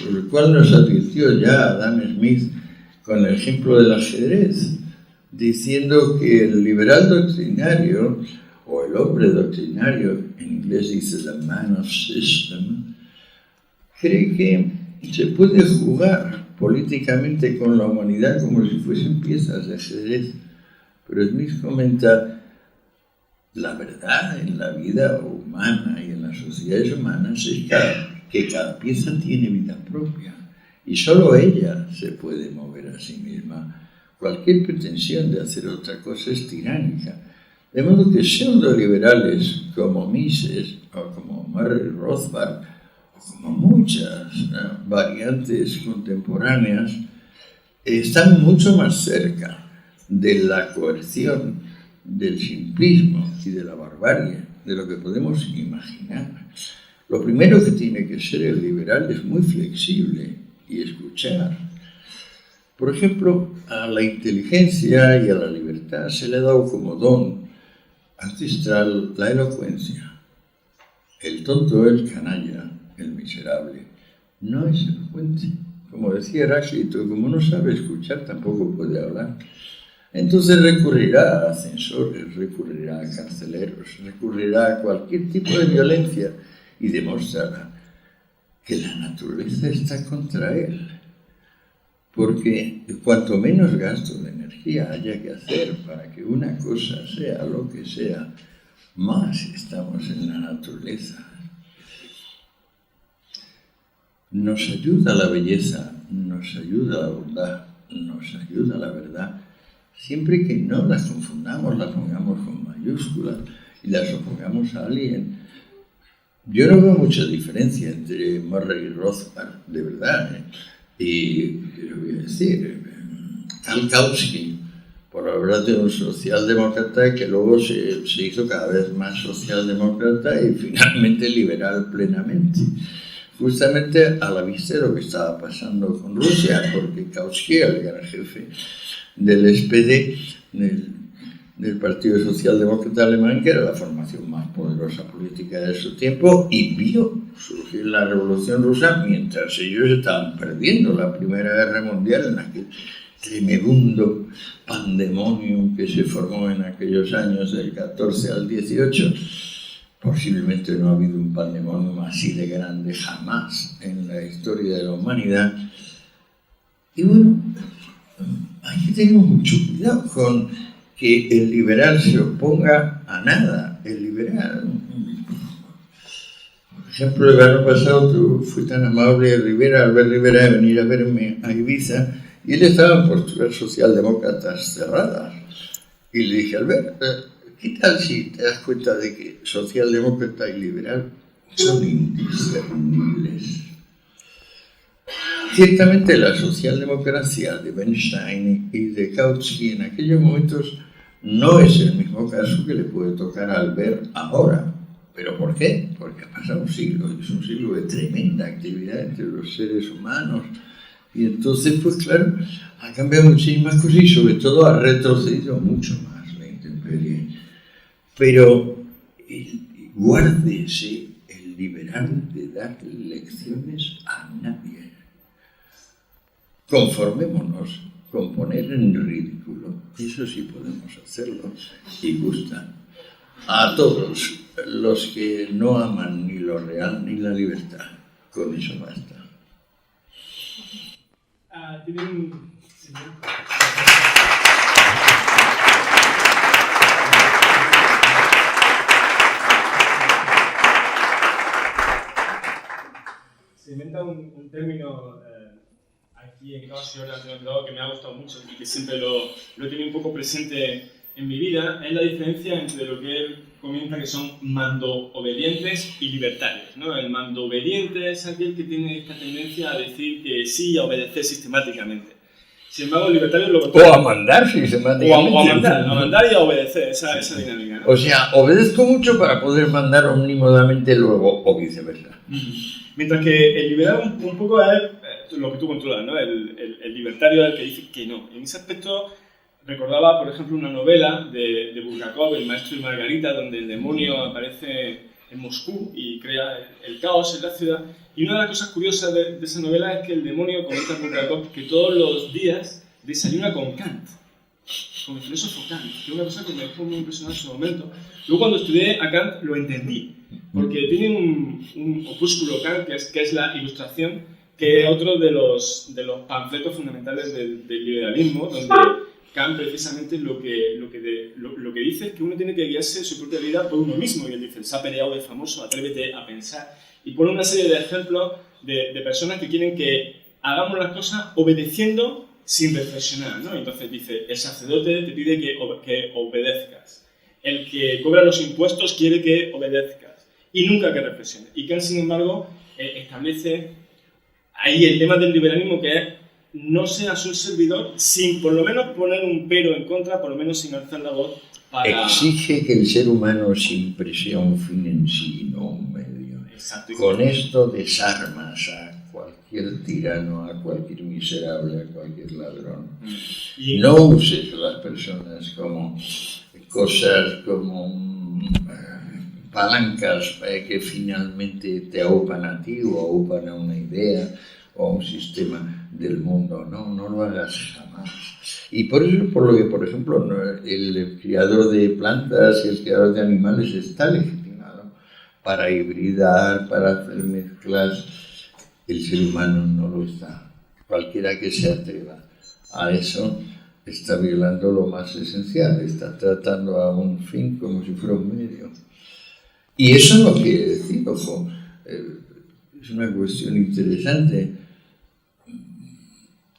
por el cual nos advirtió ya Adam Smith con el ejemplo del ajedrez, diciendo que el liberal doctrinario, o el hombre doctrinario, en inglés dice the man of system, cree que se puede jugar políticamente con la humanidad como si fuesen piezas de ajedrez. Pero Smith comenta, la verdad en la vida humana y en las sociedades humanas es que cada pieza tiene vida propia y solo ella se puede mover a sí misma. Cualquier pretensión de hacer otra cosa es tiránica. De modo que pseudo-liberales como Mises o como Murray Rothbard o como muchas variantes contemporáneas están mucho más cerca de la coerción, del simplismo y de la barbarie, de lo que podemos imaginar. Lo primero que tiene que ser el liberal es muy flexible y escuchar. Por ejemplo, a la inteligencia y a la libertad se le ha dado como don ancestral la elocuencia. El tonto, el canalla, el miserable, no es elocuente. Como decía Heráclito, como no sabe escuchar, tampoco puede hablar. Entonces recurrirá a censores, recurrirá a carceleros, recurrirá a cualquier tipo de violencia y demostrará que la naturaleza está contra él. Porque cuanto menos gasto de energía haya que hacer para que una cosa sea lo que sea, más estamos en la naturaleza. Nos ayuda la belleza, nos ayuda la bondad, nos ayuda la verdad, siempre que no las confundamos, las pongamos con mayúsculas y las opongamos a alguien. Yo no veo mucha diferencia entre Murray y Rothbard, de verdad. Y, ¿qué voy a decir? Karl Kautsky, por hablar de un socialdemócrata que luego se hizo cada vez más socialdemócrata y finalmente liberal plenamente. Justamente a la vista de lo que estaba pasando con Rusia, porque Kautsky era el gran jefe del SPD, del Partido Socialdemócrata Alemán, que era la formación más poderosa política de su tiempo, y vio surgir la Revolución Rusa mientras ellos estaban perdiendo la Primera Guerra Mundial en aquel tremebundo pandemonium que se formó en aquellos años del 14 al 18. Posiblemente no ha habido un pandemonium así de grande jamás en la historia de la humanidad. Y bueno, hay que tener mucho cuidado con que el liberal se oponga a nada. El liberal, por ejemplo, el año pasado tú fui tan amable, Albert Rivera, de venir a verme a Ibiza, y él estaba en posturas socialdemócratas cerradas. Y le dije, Albert, ¿qué tal si te das cuenta de que socialdemócrata y liberal son indiscernibles? Ciertamente la socialdemocracia de Bernstein y de Kautsky en aquellos momentos no es el mismo caso que le puede tocar a Albert ahora. ¿Pero por qué? Porque ha pasado un siglo, y es un siglo de tremenda actividad entre los seres humanos. Y entonces, pues claro, ha cambiado muchísimas cosas y sobre todo ha retrocedido mucho más la intemperie. Pero guárdese el liberal de dar lecciones a nadie. Conformémonos con poner en ridículo, eso sí podemos hacerlo, y gusta a todos los que no aman ni lo real ni la libertad. Con eso basta. Se inventa un término aquí en Caos y Orden que me ha gustado mucho y que siempre lo he tenido un poco presente en mi vida, es la diferencia entre lo que él comenta que son mando-obedientes y libertarios, ¿no? El mando-obediente es aquel que tiene esta tendencia a decir que sí y a obedecer sistemáticamente. Sin embargo, el libertario lo contrario. O a mandar sistemáticamente. O a mandar y a obedecer, esa dinámica, ¿no? O sea, obedezco mucho para poder mandar omnímodamente luego, o viceversa. Mientras que el liberal un poco es lo que tú controlas, ¿no? El libertario es el que dice que no. En ese aspecto recordaba, por ejemplo, una novela de Bulgakov, El maestro y Margarita, donde el demonio aparece en Moscú y crea el caos en la ciudad. Y una de las cosas curiosas de esa novela es que el demonio comenta a Bulgakov que todos los días desayuna con Kant, con el filósofo Kant, que es una cosa que me dejó muy impresionada en su momento. Luego cuando estudié a Kant lo entendí, porque tiene un opúsculo Kant, que es la Ilustración, que es otro de los panfletos fundamentales del liberalismo, donde Kant precisamente lo que dice es que uno tiene que guiarse su propia vida por uno mismo, y él dice, sapere aude famoso, atrévete a pensar, y pone una serie de ejemplos de personas que quieren que hagamos las cosas obedeciendo sin reflexionar, ¿no? Entonces dice, el sacerdote te pide que obedezcas, el que cobra los impuestos quiere que obedezcas, y nunca que reflexiones. Y Kant, sin embargo, establece ahí el tema del liberalismo, que es no seas un servidor sin por lo menos poner un pero en contra, por lo menos sin alzar la voz para... Exige que el ser humano siempre sea un fin en sí, no un medio. Exacto. Con esto desarmas a cualquier tirano, a cualquier miserable, a cualquier ladrón. Y no uses a las personas como cosas, como palancas que finalmente te aupan a ti o aupan a una idea o a un sistema del mundo. No lo hagas jamás. Y por eso es por lo que, por ejemplo, el criador de plantas y el criador de animales está legitimado para hibridar, para hacer mezclas. El ser humano no lo está. Cualquiera que se atreva a eso está violando lo más esencial, está tratando a un fin como si fuera un medio. Y eso no quiere decir, ojo, es una cuestión interesante.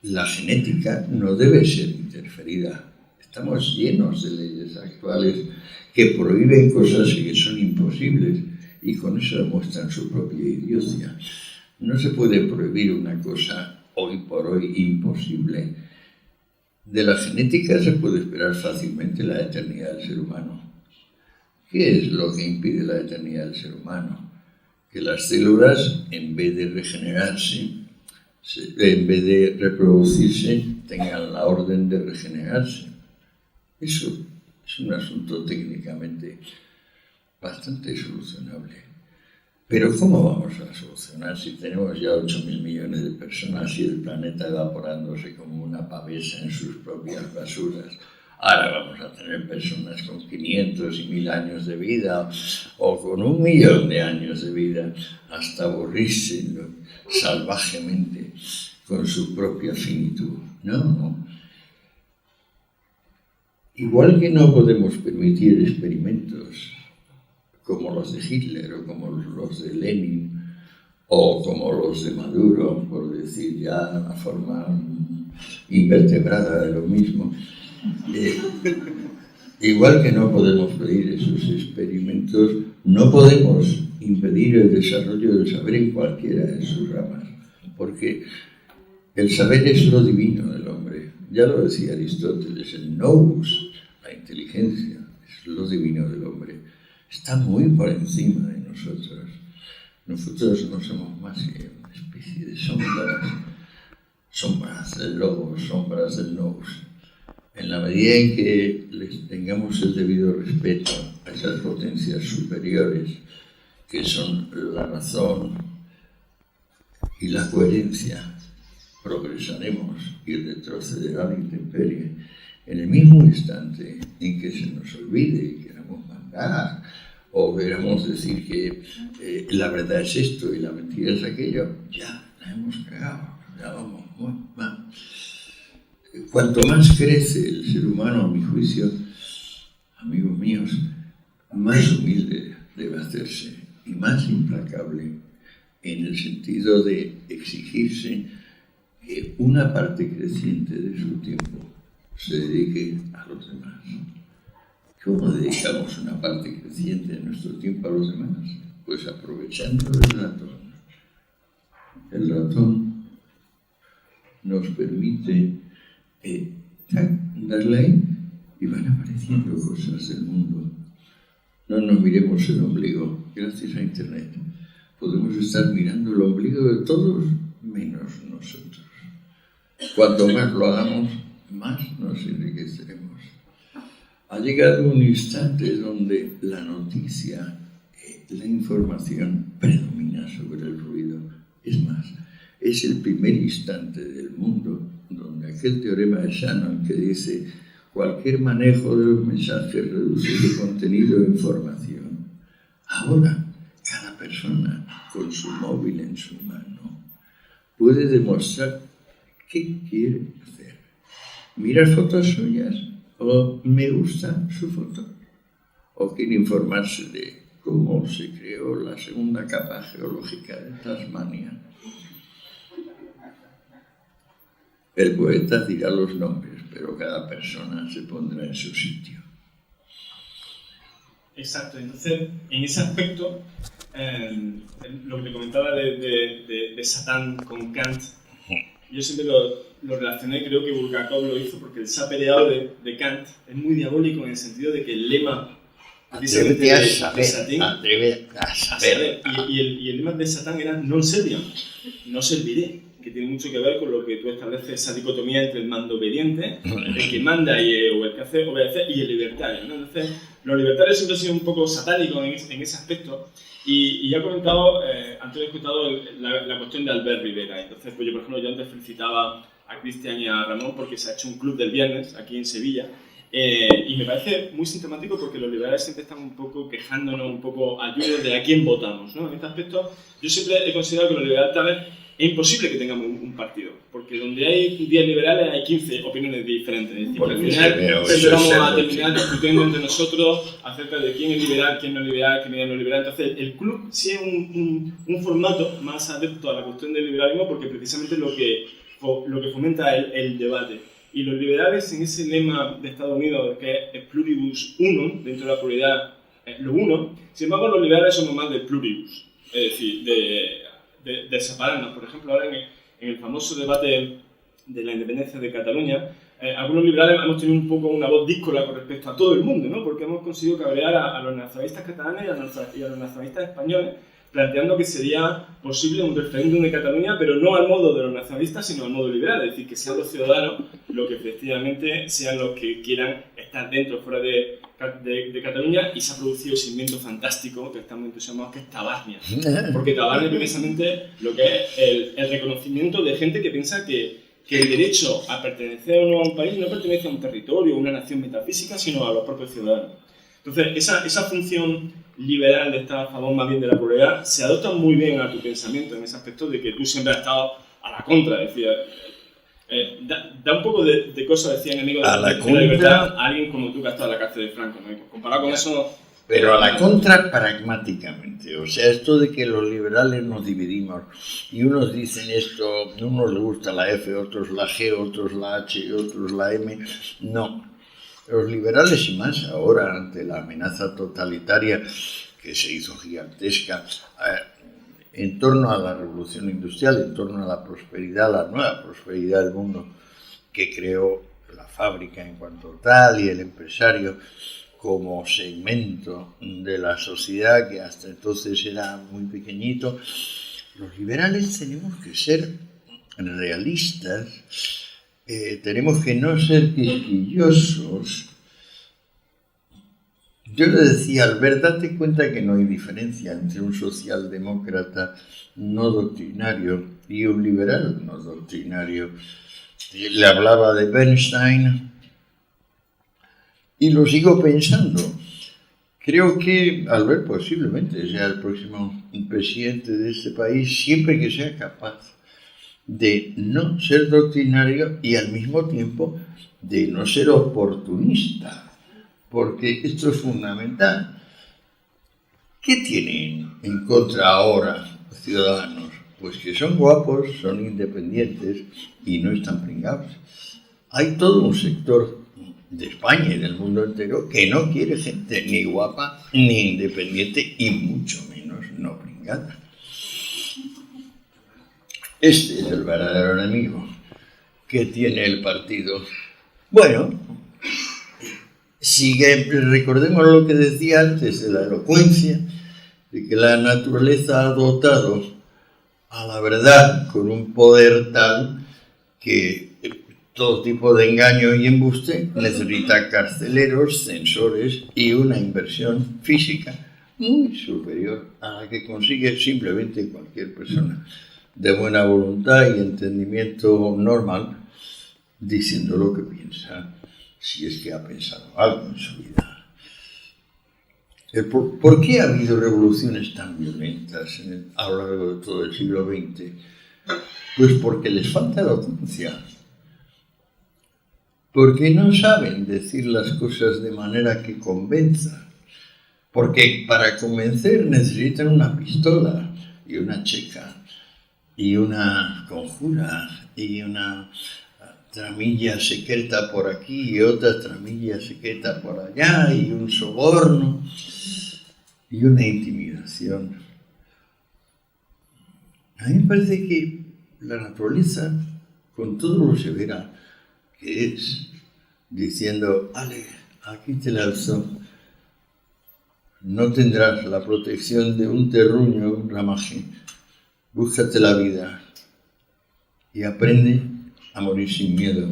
La genética no debe ser interferida. Estamos llenos de leyes actuales que prohíben cosas que son imposibles y con eso demuestran su propia idiocia. No se puede prohibir una cosa hoy por hoy imposible. De la genética se puede esperar fácilmente la eternidad del ser humano. ¿Qué es lo que impide la eternidad del ser humano? Que las células, en vez de regenerarse, en vez de reproducirse, tengan la orden de regenerarse. Eso es un asunto técnicamente bastante solucionable. Pero ¿cómo vamos a solucionar si tenemos ya 8.000 millones de personas y el planeta evaporándose como una pavesa en sus propias basuras? Ahora vamos a tener personas con 500 y 1.000 años de vida o con 1 millón de años de vida hasta aburrirse salvajemente con su propia finitud. No. Igual que no podemos permitir experimentos como los de Hitler o como los de Lenin o como los de Maduro, por decir ya una forma invertebrada de lo mismo, igual que no podemos pedir esos experimentos, no podemos impedir el desarrollo del saber en cualquiera de sus ramas, porque el saber es lo divino del hombre. Ya lo decía Aristóteles, el nous, la inteligencia, es lo divino del hombre. Está muy por encima de nosotros. Nosotros no somos más que una especie de sombras del logos, sombras del nous. En la medida en que les tengamos el debido respeto a esas potencias superiores, que son la razón y la coherencia, progresaremos y retrocederá la intemperie. En el mismo instante en que se nos olvide y queramos mandar o queramos decir que la verdad es esto y la mentira es aquello, ya la hemos cagado, ya vamos muy mal. Cuanto más crece el ser humano, a mi juicio, amigos míos, más humilde debe hacerse y más implacable en el sentido de exigirse que una parte creciente de su tiempo se dedique a los demás. ¿Cómo dedicamos una parte creciente de nuestro tiempo a los demás? Pues aprovechando el ratón. El ratón nos permite darle ahí y van apareciendo cosas del mundo. No nos miremos el ombligo. Gracias a Internet podemos estar mirando el ombligo de todos menos nosotros. Cuanto más lo hagamos, más nos enriqueceremos. Ha llegado un instante donde la noticia la información predomina sobre el ruido. Es más, es el primer instante del mundo donde aquel teorema de Shannon que dice cualquier manejo de los mensajes reduce su contenido de información. Ahora, cada persona con su móvil en su mano puede demostrar qué quiere hacer. Mirar fotos suyas o me gusta su foto. O quiere informarse de cómo se creó la segunda capa geológica de Tasmania. El poeta dirá los nombres, pero cada persona se pondrá en su sitio. Exacto, entonces en ese aspecto, lo que te comentaba de Satán con Kant, yo siempre lo relacioné, creo que Bulgakov lo hizo porque el sapeleado de Kant es muy diabólico en el sentido de que el lema Atrévete a saber. Y el lema de Satán era non serviam, no serviré, que tiene mucho que ver con lo que tú estableces, esa dicotomía entre el mando obediente, el que manda o el que hace obedecer, y el libertario, ¿no? Entonces, los libertarios siempre han sido un poco satánicos en ese aspecto, y ya he comentado, antes he escuchado la cuestión de Albert Rivera. Entonces, pues yo, por ejemplo, yo antes felicitaba a Cristian y a Ramón porque se ha hecho un club del viernes aquí en Sevilla, y me parece muy sintomático porque los liberales siempre están un poco quejándonos, un poco ayudos de a quién votamos, ¿no? En este aspecto, yo siempre he considerado que los liberales tal vez es imposible que tengamos un partido, porque donde hay 10 liberales hay 15 opiniones diferentes. Es decir, al final siempre vamos a terminar discutiendo entre nosotros acerca de quién es liberal, quién no es liberal, quién no es liberal. Entonces, el club sí es un formato más adepto a la cuestión del liberalismo porque precisamente lo que fomenta el debate. Y los liberales, en ese lema de Estados Unidos, que es pluribus unum, dentro de la pluralidad, lo uno, sin embargo, los liberales somos más de pluribus, es decir, de separarnos. Por ejemplo, ahora en el famoso debate de la independencia de Cataluña, algunos liberales hemos tenido un poco una voz díscola con respecto a todo el mundo, ¿no? Porque hemos conseguido cabrear a los nacionalistas catalanes y a los nacionalistas españoles, planteando que sería posible un referéndum de Cataluña, pero no al modo de los nacionalistas, sino al modo liberal, es decir, que sean los ciudadanos los que efectivamente sean los que quieran estar dentro o fuera de Cataluña, y se ha producido ese invento fantástico que estamos entusiasmados, que es Tabarnia. Porque Tabarnia es precisamente lo que es el reconocimiento de gente que piensa que el derecho a pertenecer o no a un país no pertenece a un territorio o una nación metafísica, sino a los propios ciudadanos. Entonces, esa función liberal de estar a favor más bien de la pluralidad se adopta muy bien a tu pensamiento en ese aspecto de que tú siempre has estado a la contra. Es decir, da un poco de cosa, decía enemigo de la libertad a alguien como tú que has estado en la cárcel de Franco, ¿no? Comparado con eso... Pero a la contra pragmáticamente, o sea, esto de que los liberales nos dividimos y unos dicen esto, a unos les gusta la F, otros la G, otros la H, otros la M, no. Los liberales, y más ahora ante la amenaza totalitaria que se hizo gigantesca en torno a la revolución industrial, en torno a la prosperidad, la nueva prosperidad del mundo que creó la fábrica en cuanto tal y el empresario como segmento de la sociedad que hasta entonces era muy pequeñito. Los liberales tenemos que ser realistas, tenemos que no ser quisquillosos. Yo le decía, Albert, date cuenta que no hay diferencia entre un socialdemócrata no doctrinario y un liberal no doctrinario. Le hablaba de Bernstein y lo sigo pensando. Creo que Albert posiblemente sea el próximo presidente de este país, siempre que sea capaz de no ser doctrinario y al mismo tiempo de no ser oportunista, porque esto es fundamental. ¿Qué tienen en contra ahora los ciudadanos? Pues que son guapos, son independientes y no están pringados. Hay todo un sector de España y del mundo entero que no quiere gente ni guapa ni independiente y mucho menos no pringada. Este es el verdadero enemigo que tiene el partido. Bueno, recordemos lo que decía antes de la elocuencia, de que la naturaleza ha dotado a la verdad con un poder tal que todo tipo de engaño y embuste necesita carceleros, censores y una inversión física muy superior a la que consigue simplemente cualquier persona de buena voluntad y entendimiento normal, diciendo lo que piensa, si es que ha pensado algo en su vida. ¿Por qué ha habido revoluciones tan violentas a lo largo de todo el siglo XX? Pues porque les falta elocuencia, porque no saben decir las cosas de manera que convenza, porque para convencer necesitan una pistola y una checa y una conjura y una tramilla secreta por aquí y otra tramilla secreta por allá y un soborno y una intimidación. A mí me parece que la naturaleza, con todo lo severa que es, diciendo, ale, aquí te lanzo, no tendrás la protección de un terruño, un ramaje, búscate la vida y aprende a morir sin miedo,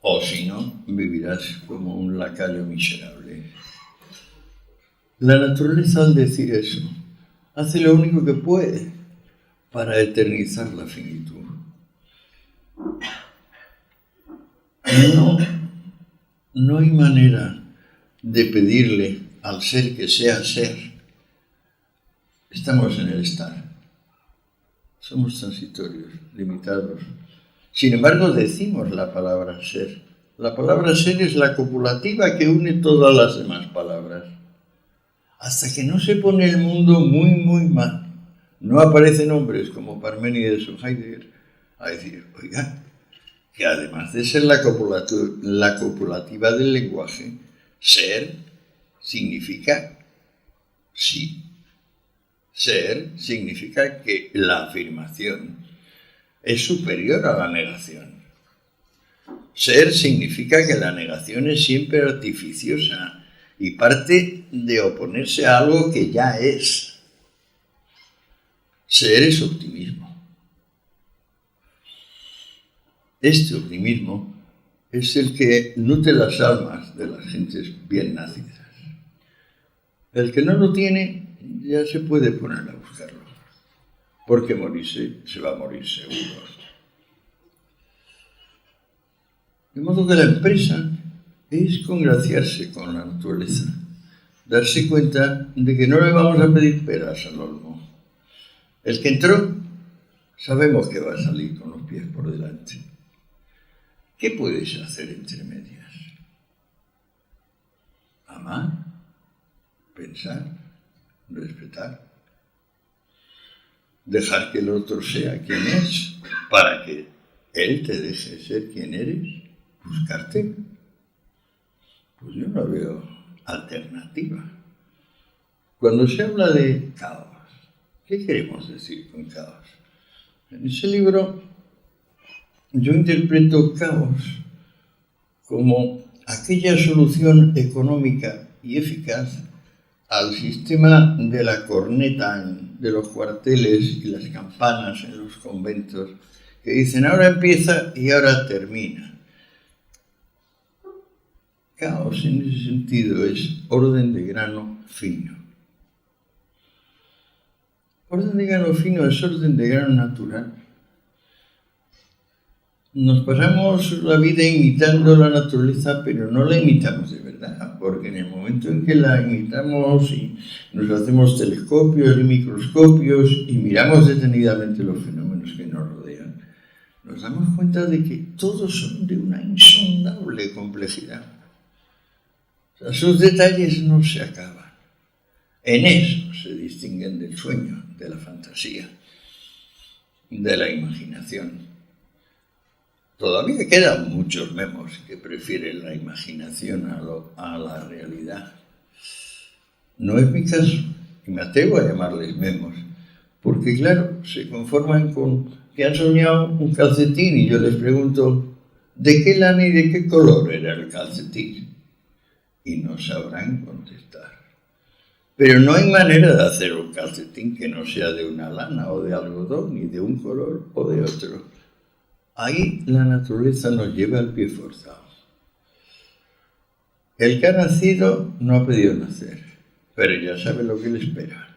o si no, vivirás como un lacayo miserable. La naturaleza, al decir eso, hace lo único que puede para eternizar la finitud. No hay manera de pedirle al ser que sea ser. Estamos en el estar. Somos transitorios, limitados. Sin embargo, decimos la palabra ser. La palabra ser es la copulativa que une todas las demás palabras. Hasta que no se pone el mundo muy, muy mal, no aparecen hombres como Parménides o Heidegger a decir, oiga, que además de ser la copulativa del lenguaje, ser significa sí. Ser significa que la afirmación es superior a la negación. Ser significa que la negación es siempre artificiosa y parte de oponerse a algo que ya es. Ser es optimismo. Este optimismo es el que nutre las almas de las gentes bien nacidas. El que no lo tiene ya se puede poner a buscarlo, porque morirse se va a morir seguro. De modo que la empresa es congraciarse con la naturaleza, darse cuenta de que no le vamos a pedir peras al olmo. El que entró, sabemos que va a salir con los pies por delante. ¿Qué puedes hacer entre medias? Amar, pensar, respetar, dejar que el otro sea quien es para que él te deje ser quien eres, buscarte. Pues yo no veo alternativa. Cuando se habla de caos, ¿qué queremos decir con caos? En ese libro yo interpreto caos como aquella solución económica y eficaz al sistema de la corneta de los cuarteles y las campanas en los conventos, que dicen ahora empieza y ahora termina. Caos en ese sentido es orden de grano fino. Orden de grano fino es orden de grano natural. Nos pasamos la vida imitando la naturaleza, pero no la imitamos de verdad, porque en el momento en que la imitamos y nos hacemos telescopios y microscopios y miramos detenidamente los fenómenos que nos rodean, nos damos cuenta de que todos son de una insondable complejidad. O sea, sus detalles no se acaban. En eso se distinguen del sueño, de la fantasía, de la imaginación. Todavía quedan muchos memos que prefieren la imaginación a la realidad. No es mi caso, y me atrevo a llamarles memos, porque claro, se conforman con que han soñado un calcetín y yo les pregunto ¿de qué lana y de qué color era el calcetín? Y no sabrán contestar. Pero no hay manera de hacer un calcetín que no sea de una lana o de algodón, ni de un color o de otro. Ahí la naturaleza nos lleva al pie forzado. El que ha nacido no ha pedido nacer. pero ya sabe lo que le espera.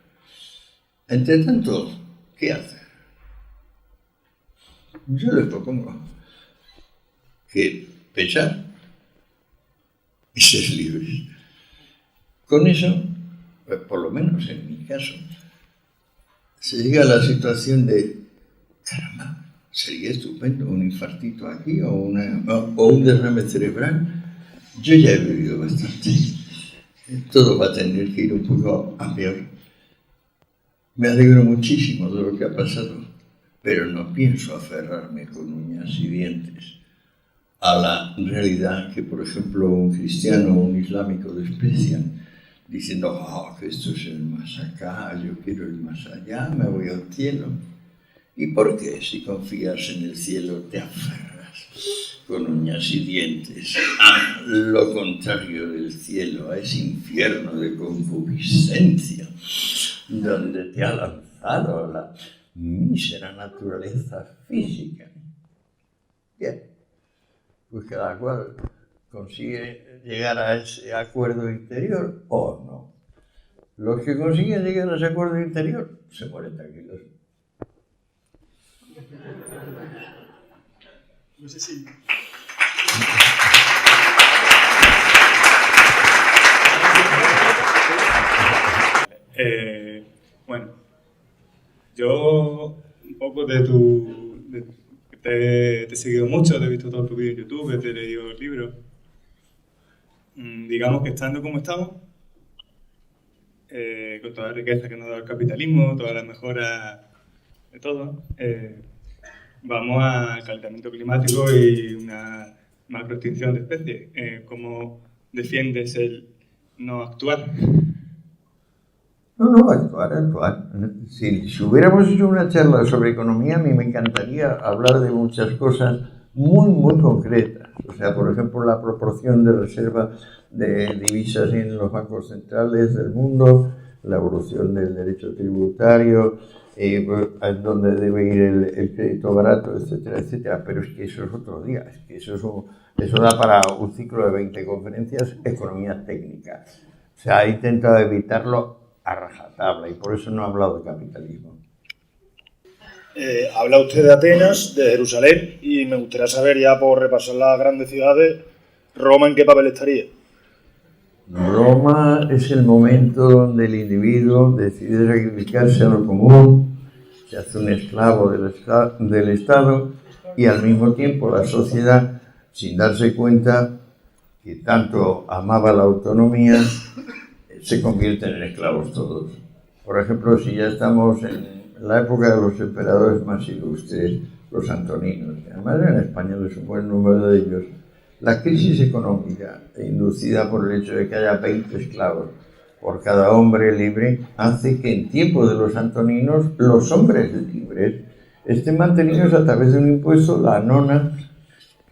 Entre tanto, ¿qué hace? Yo les propongo que pensar y ser libres. Con eso, pues por lo menos en mi caso, se llega a la situación de, caramba, sería estupendo un infartito aquí o un derrame cerebral. Yo ya he vivido bastante. Todo va a tener que ir un poco a peor. Me alegro muchísimo de lo que ha pasado, pero no pienso aferrarme con uñas y dientes a la realidad que, por ejemplo, un cristiano o un islámico desprecian, diciendo, que esto es el más acá, yo quiero el más allá, me voy al cielo. ¿Y por qué, si confías en el cielo, te aferras con uñas y dientes a lo contrario del cielo, a ese infierno de concupiscencia, donde te ha lanzado la mísera naturaleza física? Bien, pues cada cual consigue llegar a ese acuerdo interior o no. Los que consiguen llegar a ese acuerdo interior se mueren tranquilos. No sé si... Bueno, yo un poco te he seguido mucho, te he visto todos tus vídeos en YouTube, te he leído el libro. Digamos que estando como estamos, con toda la riqueza que nos da el capitalismo, todas las mejoras de todo, vamos al calentamiento climático y una macroextinción de especies. ¿Cómo defiendes el no actuar? No, actuar. Si hubiéramos hecho una charla sobre economía, a mí me encantaría hablar de muchas cosas muy concretas. O sea, por ejemplo, la proporción de reserva de divisas en los bancos centrales del mundo, la evolución del derecho tributario, dónde debe ir el crédito barato, etcétera. Pero es que eso es otro día. Es que eso da para un ciclo de 20 conferencias, economía técnica. O sea, he intentado evitarlo a rajatabla y por eso no he hablado de capitalismo. Habla usted de Atenas, de Jerusalén, y me gustaría saber, ya por repasar las grandes ciudades, Roma, ¿en qué papel estaría? Roma es el momento donde el individuo decide sacrificarse a lo común, se hace un esclavo del Estado y al mismo tiempo la sociedad, sin darse cuenta que tanto amaba la autonomía, se convierten en esclavos todos. Por ejemplo, si ya estamos en la época de los emperadores más ilustres, los antoninos, además en España es un buen número de ellos, la crisis económica inducida por el hecho de que haya 20 esclavos por cada hombre libre hace que en tiempo de los antoninos los hombres libres estén mantenidos a través de un impuesto, la nona,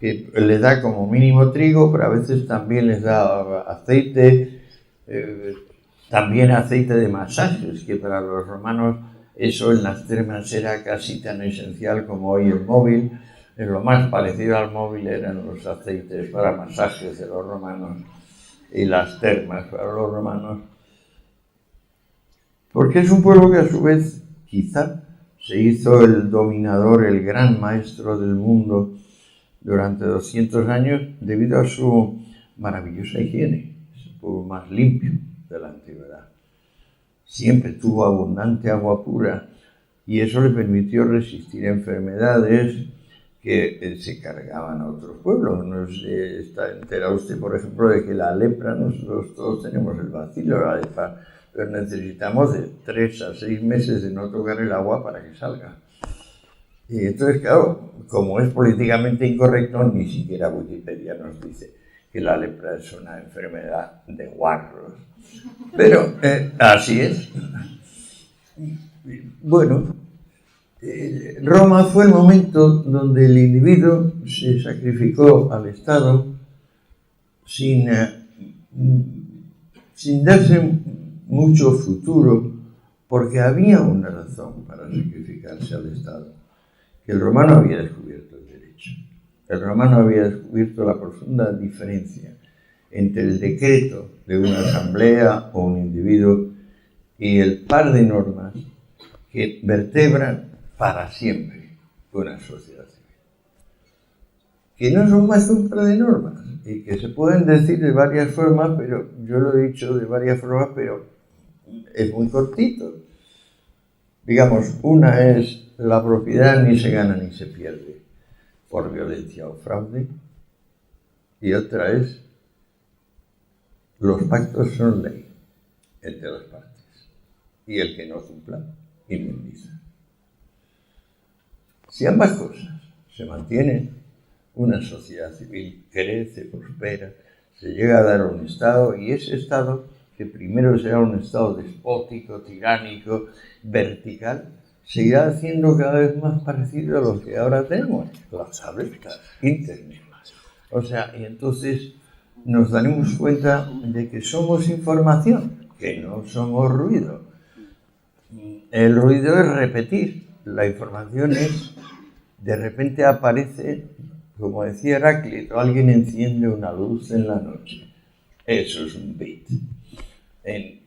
que les da como mínimo trigo, pero a veces también les da aceite, también aceite de masajes, que para los romanos eso en las termas era casi tan esencial como hoy el móvil. Lo más parecido al móvil eran los aceites para masajes de los romanos y las termas para los romanos. Porque es un pueblo que a su vez quizá se hizo el dominador, el gran maestro del mundo durante 200 años debido a su maravillosa higiene. Es el pueblo más limpio de la antigüedad. Siempre tuvo abundante agua pura y eso le permitió resistir enfermedades que se cargaban a otros pueblos. No está enterado usted, por ejemplo, de que la lepra, nosotros todos tenemos el bacilo de la lepra, pero necesitamos de 3 a 6 meses de no tocar el agua para que salga. Y entonces, claro, como es políticamente incorrecto, ni siquiera Wikipedia nos dice que la lepra es una enfermedad de guarros. Pero así es. Bueno, Roma fue el momento donde el individuo se sacrificó al Estado sin darse mucho futuro, porque había una razón para sacrificarse al Estado, que el romano había descubierto el derecho. El romano había descubierto la profunda diferencia entre el decreto de una asamblea o un individuo y el par de normas que vertebran para siempre una sociedad civil. Que no son más que un par de normas y que se pueden decir de varias formas, pero yo lo he dicho de varias formas, pero es muy cortito. Digamos, una es la propiedad ni se gana ni se pierde por violencia o fraude, y otra es los pactos son ley entre las partes y el que no cumpla indemniza. Si ambas cosas se mantienen, una sociedad civil crece, prospera, se llega a dar un Estado, y ese Estado, que primero será un Estado despótico, tiránico, vertical, seguirá haciendo cada vez más parecido a lo que ahora tenemos, las tabletas, Internet. O sea, y entonces nos daremos cuenta de que somos información, que no somos ruido. El ruido es repetir, la información es, de repente aparece, como decía Heráclito, alguien enciende una luz en la noche. Eso es un bit. En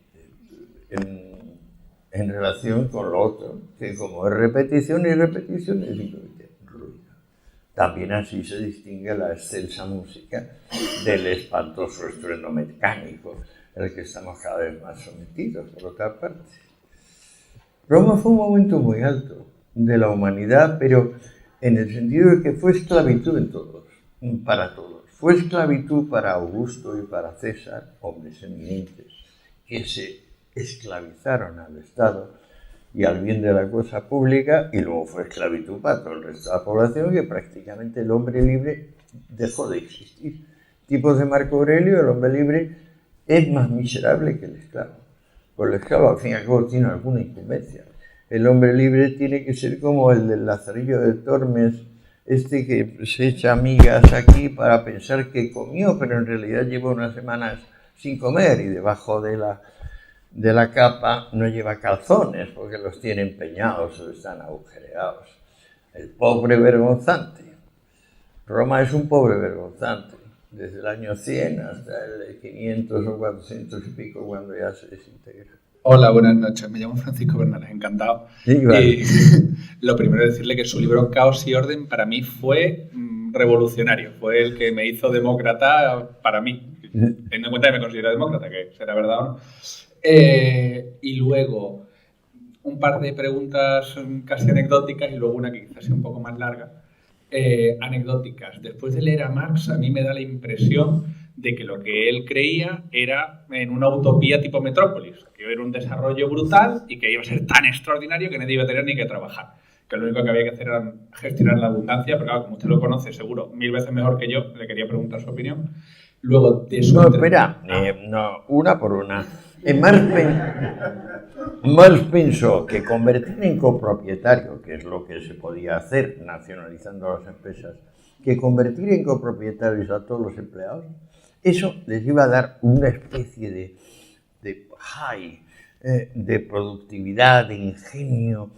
relación con lo otro, que como es repetición y repetición es simplemente ruido. También así se distingue la excelsa música del espantoso estruendo mecánico, al que estamos cada vez más sometidos, por otra parte. Roma fue un momento muy alto de la humanidad, pero en el sentido de que fue esclavitud en todos, para todos. Fue esclavitud para Augusto y para César, hombres eminentes, que se esclavizaron al Estado y al bien de la cosa pública, y luego fue esclavitud para todo el resto de la población, que prácticamente el hombre libre dejó de existir. Tipos de Marco Aurelio, el hombre libre es más miserable que el esclavo. Pues el esclavo al fin y al cabo tiene alguna incumbencia. El hombre libre tiene que ser como el del Lazarillo de Tormes, que se echa migas aquí para pensar que comió, pero en realidad lleva unas semanas sin comer, y debajo de la capa no lleva calzones porque los tiene empeñados o están agujereados. El pobre vergonzante. Roma es un pobre vergonzante, desde el año 100 hasta el 500 o 400 y pico, cuando ya se desintegra. Hola, buenas noches. Me llamo Francisco Bernales, encantado. Sí, vale. Y lo primero es decirle que su libro Caos y Orden para mí fue revolucionario. Fue el que me hizo demócrata para mí. Teniendo en cuenta que me considero demócrata, que será verdad o no. Y luego un par de preguntas casi anecdóticas y luego una que quizás sea un poco más larga. Anecdóticas. Después de leer a Marx, a mí me da la impresión de que lo que él creía era en una utopía tipo Metrópolis, que iba a haber un desarrollo brutal y que iba a ser tan extraordinario que nadie iba a tener ni que trabajar. Que lo único que había que hacer era gestionar la abundancia, pero claro, como usted lo conoce seguro 1000 veces mejor que yo, le quería preguntar su opinión. Luego de su... No, espera, no, una por una. Marx pensó que convertir en copropietario, que es lo que se podía hacer nacionalizando las empresas, que convertir en copropietarios a todos los empleados, eso les iba a dar una especie de high, de productividad, de ingenio,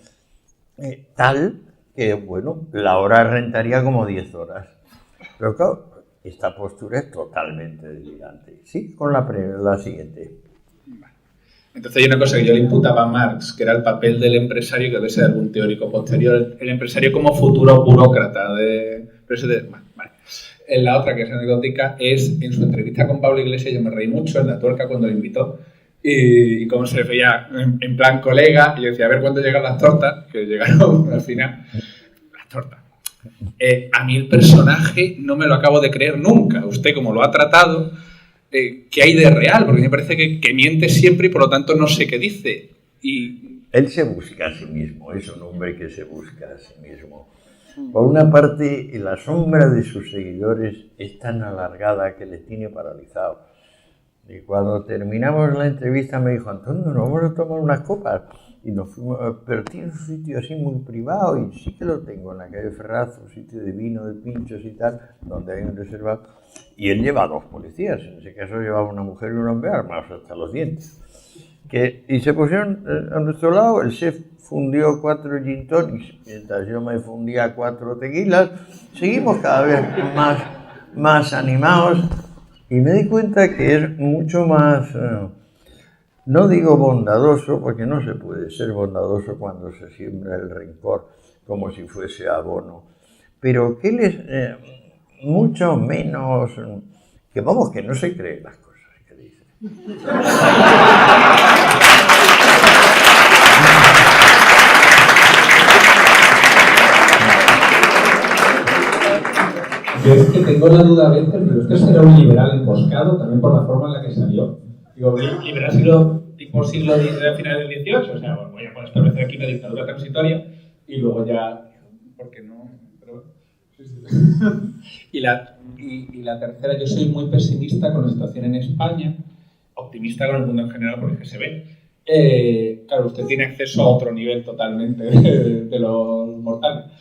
tal que, bueno, la hora rentaría como 10 horas. Pero claro, esta postura es totalmente delirante. Sí, con la siguiente. Entonces hay una cosa que yo le imputaba a Marx, que era el papel del empresario, que debe ser algún teórico posterior, el empresario como futuro burócrata. Vale. La otra que es anecdótica es en su entrevista con Pablo Iglesias. Yo me reí mucho en La Tuerca cuando lo invitó y cómo se veía en plan colega, y yo decía, a ver cuándo llegan las tortas, que llegaron al final las tortas. A mí el personaje no me lo acabo de creer nunca. Usted, como lo ha tratado, ¿qué hay de real? Porque me parece que miente siempre y por lo tanto no sé qué dice. Él se busca a sí mismo, es un hombre que se busca a sí mismo. Por una parte, la sombra de sus seguidores es tan alargada que le tiene paralizado. Y cuando terminamos la entrevista me dijo, Antonio, nos vamos a tomar unas copas. Y nos fuimos, pero tiene un sitio así muy privado, y sí que lo tengo en la calle Ferraz, un sitio de vino, de pinchos y tal, donde hay un reservado. Y él lleva 2 policías, en ese caso llevaba una mujer y un hombre armados hasta los dientes. Y se pusieron a nuestro lado, el chef fundió 4 gin tonics, mientras yo me fundía 4 tequilas. Seguimos cada vez más animados, Y me di cuenta que es mucho más, no digo bondadoso, porque no se puede ser bondadoso cuando se siembra el rencor como si fuese abono, pero que él es mucho menos, que vamos, que no se cree las cosas que dice. Yo es que tengo la duda a veces, pero usted será un liberal emboscado también por la forma en la que salió. Digo, liberal tipo siglo de finales del XVIII, o sea, bueno, voy a poder establecer aquí una dictadura transitoria y luego ya, porque no, pero... Y la tercera, yo soy muy pesimista con la situación en España, optimista con el mundo en general porque es que se ve. Claro, usted tiene acceso a otro nivel totalmente de los mortales.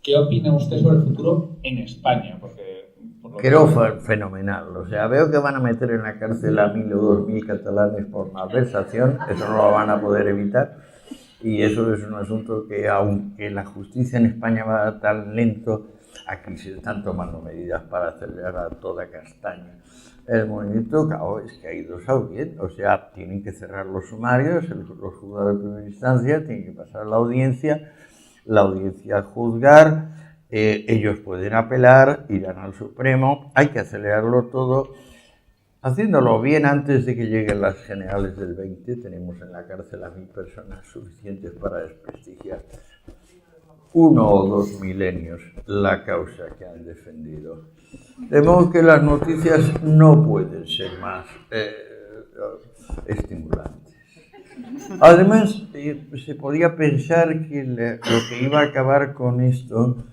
¿Qué opina usted sobre el futuro en España? Porque, creo fenomenal. O sea, veo que van a meter en la cárcel a 1.000 o 2.000 catalanes por malversación. Eso no lo van a poder evitar. Y eso es un asunto que, aunque la justicia en España va tan lento, aquí se están tomando medidas para acelerar a toda castaña. El movimiento, claro, es que hay dos audiencias, o sea, tienen que cerrar los sumarios, los juzgados de primera instancia, tienen que pasar la audiencia a juzgar, ellos pueden apelar, irán al Supremo, hay que acelerarlo todo, haciéndolo bien antes de que lleguen las generales del 20, tenemos en la cárcel a 1.000 personas suficientes para desprestigiar 1 o 2 milenios la causa que han defendido. De modo que las noticias no pueden ser más estimulantes. Además, se podía pensar que lo que iba a acabar con esto,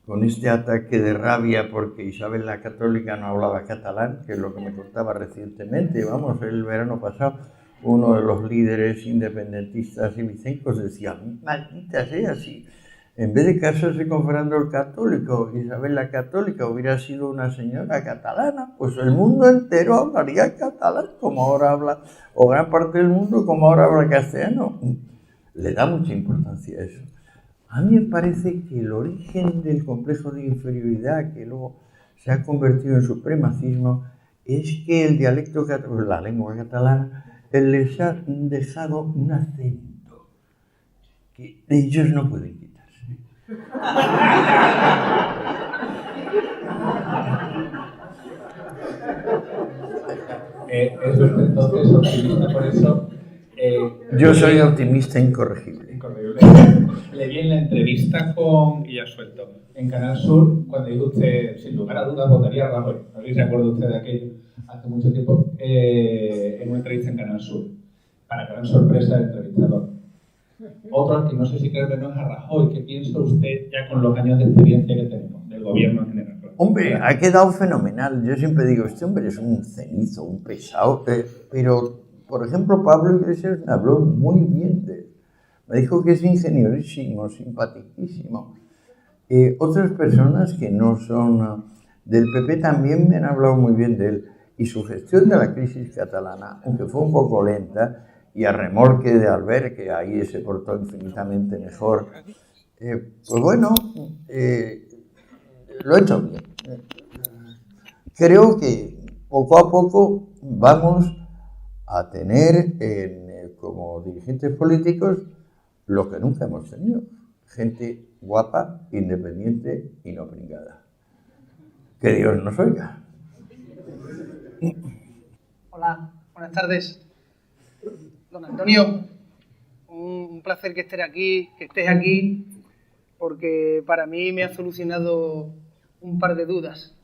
con este ataque de rabia porque Isabel la Católica no hablaba catalán, que es lo que me contaba recientemente, vamos, el verano pasado, uno de los líderes independentistas ibicencos decía, maldita sea, si en vez de casarse con Fernando el Católico, Isabel la Católica hubiera sido una señora catalana, pues el mundo entero hablaría catalán, como ahora habla, o gran parte del mundo como ahora habla castellano. Le da mucha importancia a eso. A mí me parece que el origen del complejo de inferioridad, que luego se ha convertido en supremacismo, es que el dialecto catalán, la lengua catalana, les ha dejado un acento que ellos no pueden quitarse. ¿Es usted entonces optimista por eso? Yo soy optimista incorregible. Le vi en la entrevista con, y ya suelto, en Canal Sur, cuando dijo usted, sin lugar a dudas, votaría a Rajoy. No sé si se acuerda usted de aquello, hace mucho tiempo, en una entrevista en Canal Sur, para gran sorpresa del entrevistador. Otro que no sé si creo que no es a Rajoy. ¿Qué piensa usted ya con los años de experiencia que tenemos, del gobierno en general? Hombre, ha quedado fenomenal. Yo siempre digo, este hombre es un cenizo, un pesado, pero, por ejemplo, Pablo Iglesias me habló muy bien de él. Me dijo que es ingeniorísimo, simpaticísimo. Otras personas que no son del PP también me han hablado muy bien de él. Y su gestión de la crisis catalana, aunque fue un poco lenta, y a remolque de Albert, que ahí se portó infinitamente mejor, pues bueno, lo he hecho bien. Creo que poco a poco vamos a tener como dirigentes políticos lo que nunca hemos tenido. Gente guapa, independiente y no pringada. Que Dios nos oiga. Hola, buenas tardes. Don Antonio, un placer que estés aquí, porque para mí me ha solucionado un par de dudas.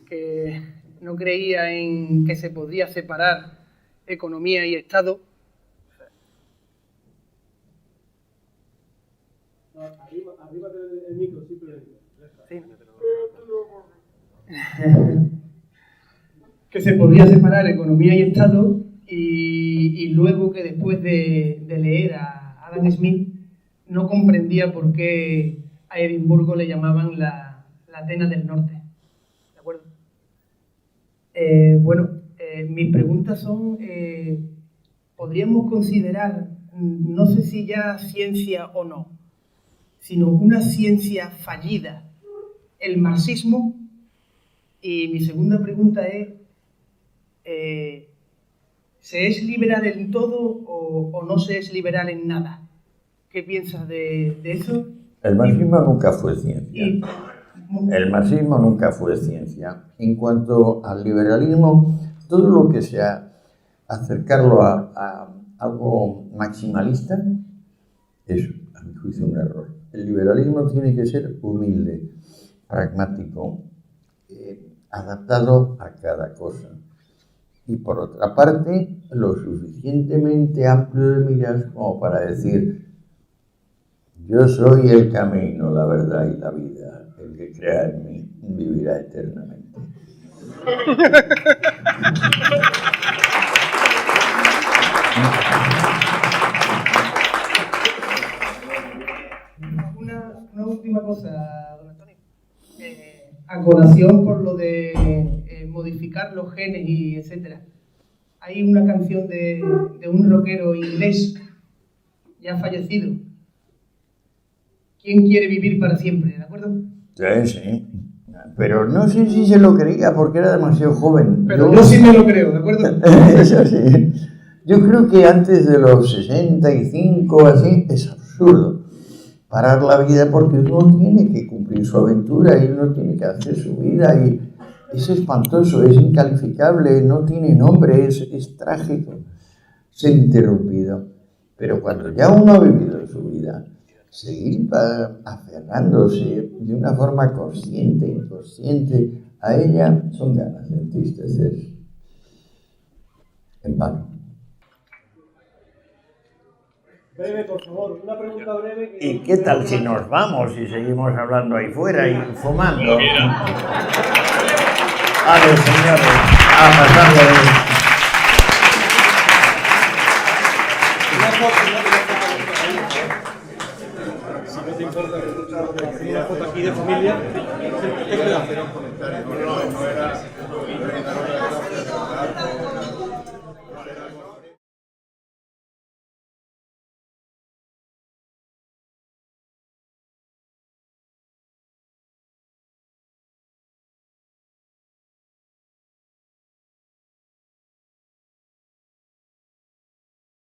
Que no creía en que se podía separar economía y Estado. Arriba del micro, sí, pero... Sí. Que se podía separar economía y Estado y luego que después de leer a Adam Smith no comprendía por qué a Edimburgo le llamaban la Atenas del Norte. ¿De acuerdo? Mis preguntas son, ¿podríamos considerar, no sé si ya ciencia o no, sino una ciencia fallida, el marxismo? Y mi segunda pregunta es, ¿se es liberal en todo o no se es liberal en nada? ¿Qué piensas de eso? El marxismo nunca fue ciencia. El marxismo nunca fue ciencia. En cuanto al liberalismo, todo lo que sea acercarlo a algo maximalista es, a mi juicio, un error. El liberalismo tiene que ser humilde, pragmático, adaptado a cada cosa. Y por otra parte, lo suficientemente amplio de miras como para decir: yo soy el camino, la verdad y la vida. El que crea en mí vivirá eternamente. Una última cosa, don Antonio. A colación por lo de modificar los genes y etcétera. Hay una canción de un rockero inglés ya fallecido. ¿Quién quiere vivir para siempre? ¿De acuerdo? Sí, sí. Pero no sé si se lo creía porque era demasiado joven. Pero yo sí me lo creo, ¿de acuerdo? Eso sí. Yo creo que antes de los 65 así es absurdo parar la vida, porque uno tiene que cumplir su aventura y uno tiene que hacer su vida, y es espantoso, es incalificable, no tiene nombre, es trágico ser interrumpido. Pero cuando ya uno ha vivido su vida, seguir aferrándose de una forma consciente e inconsciente a ella son ganas de entristecerse en vano. Breve, por favor, una pregunta breve. ¿Y qué tal si nos vamos y seguimos hablando ahí fuera y fumando? Vale, señores, a pasarlo bien. Si no te importa, una foto aquí de familia.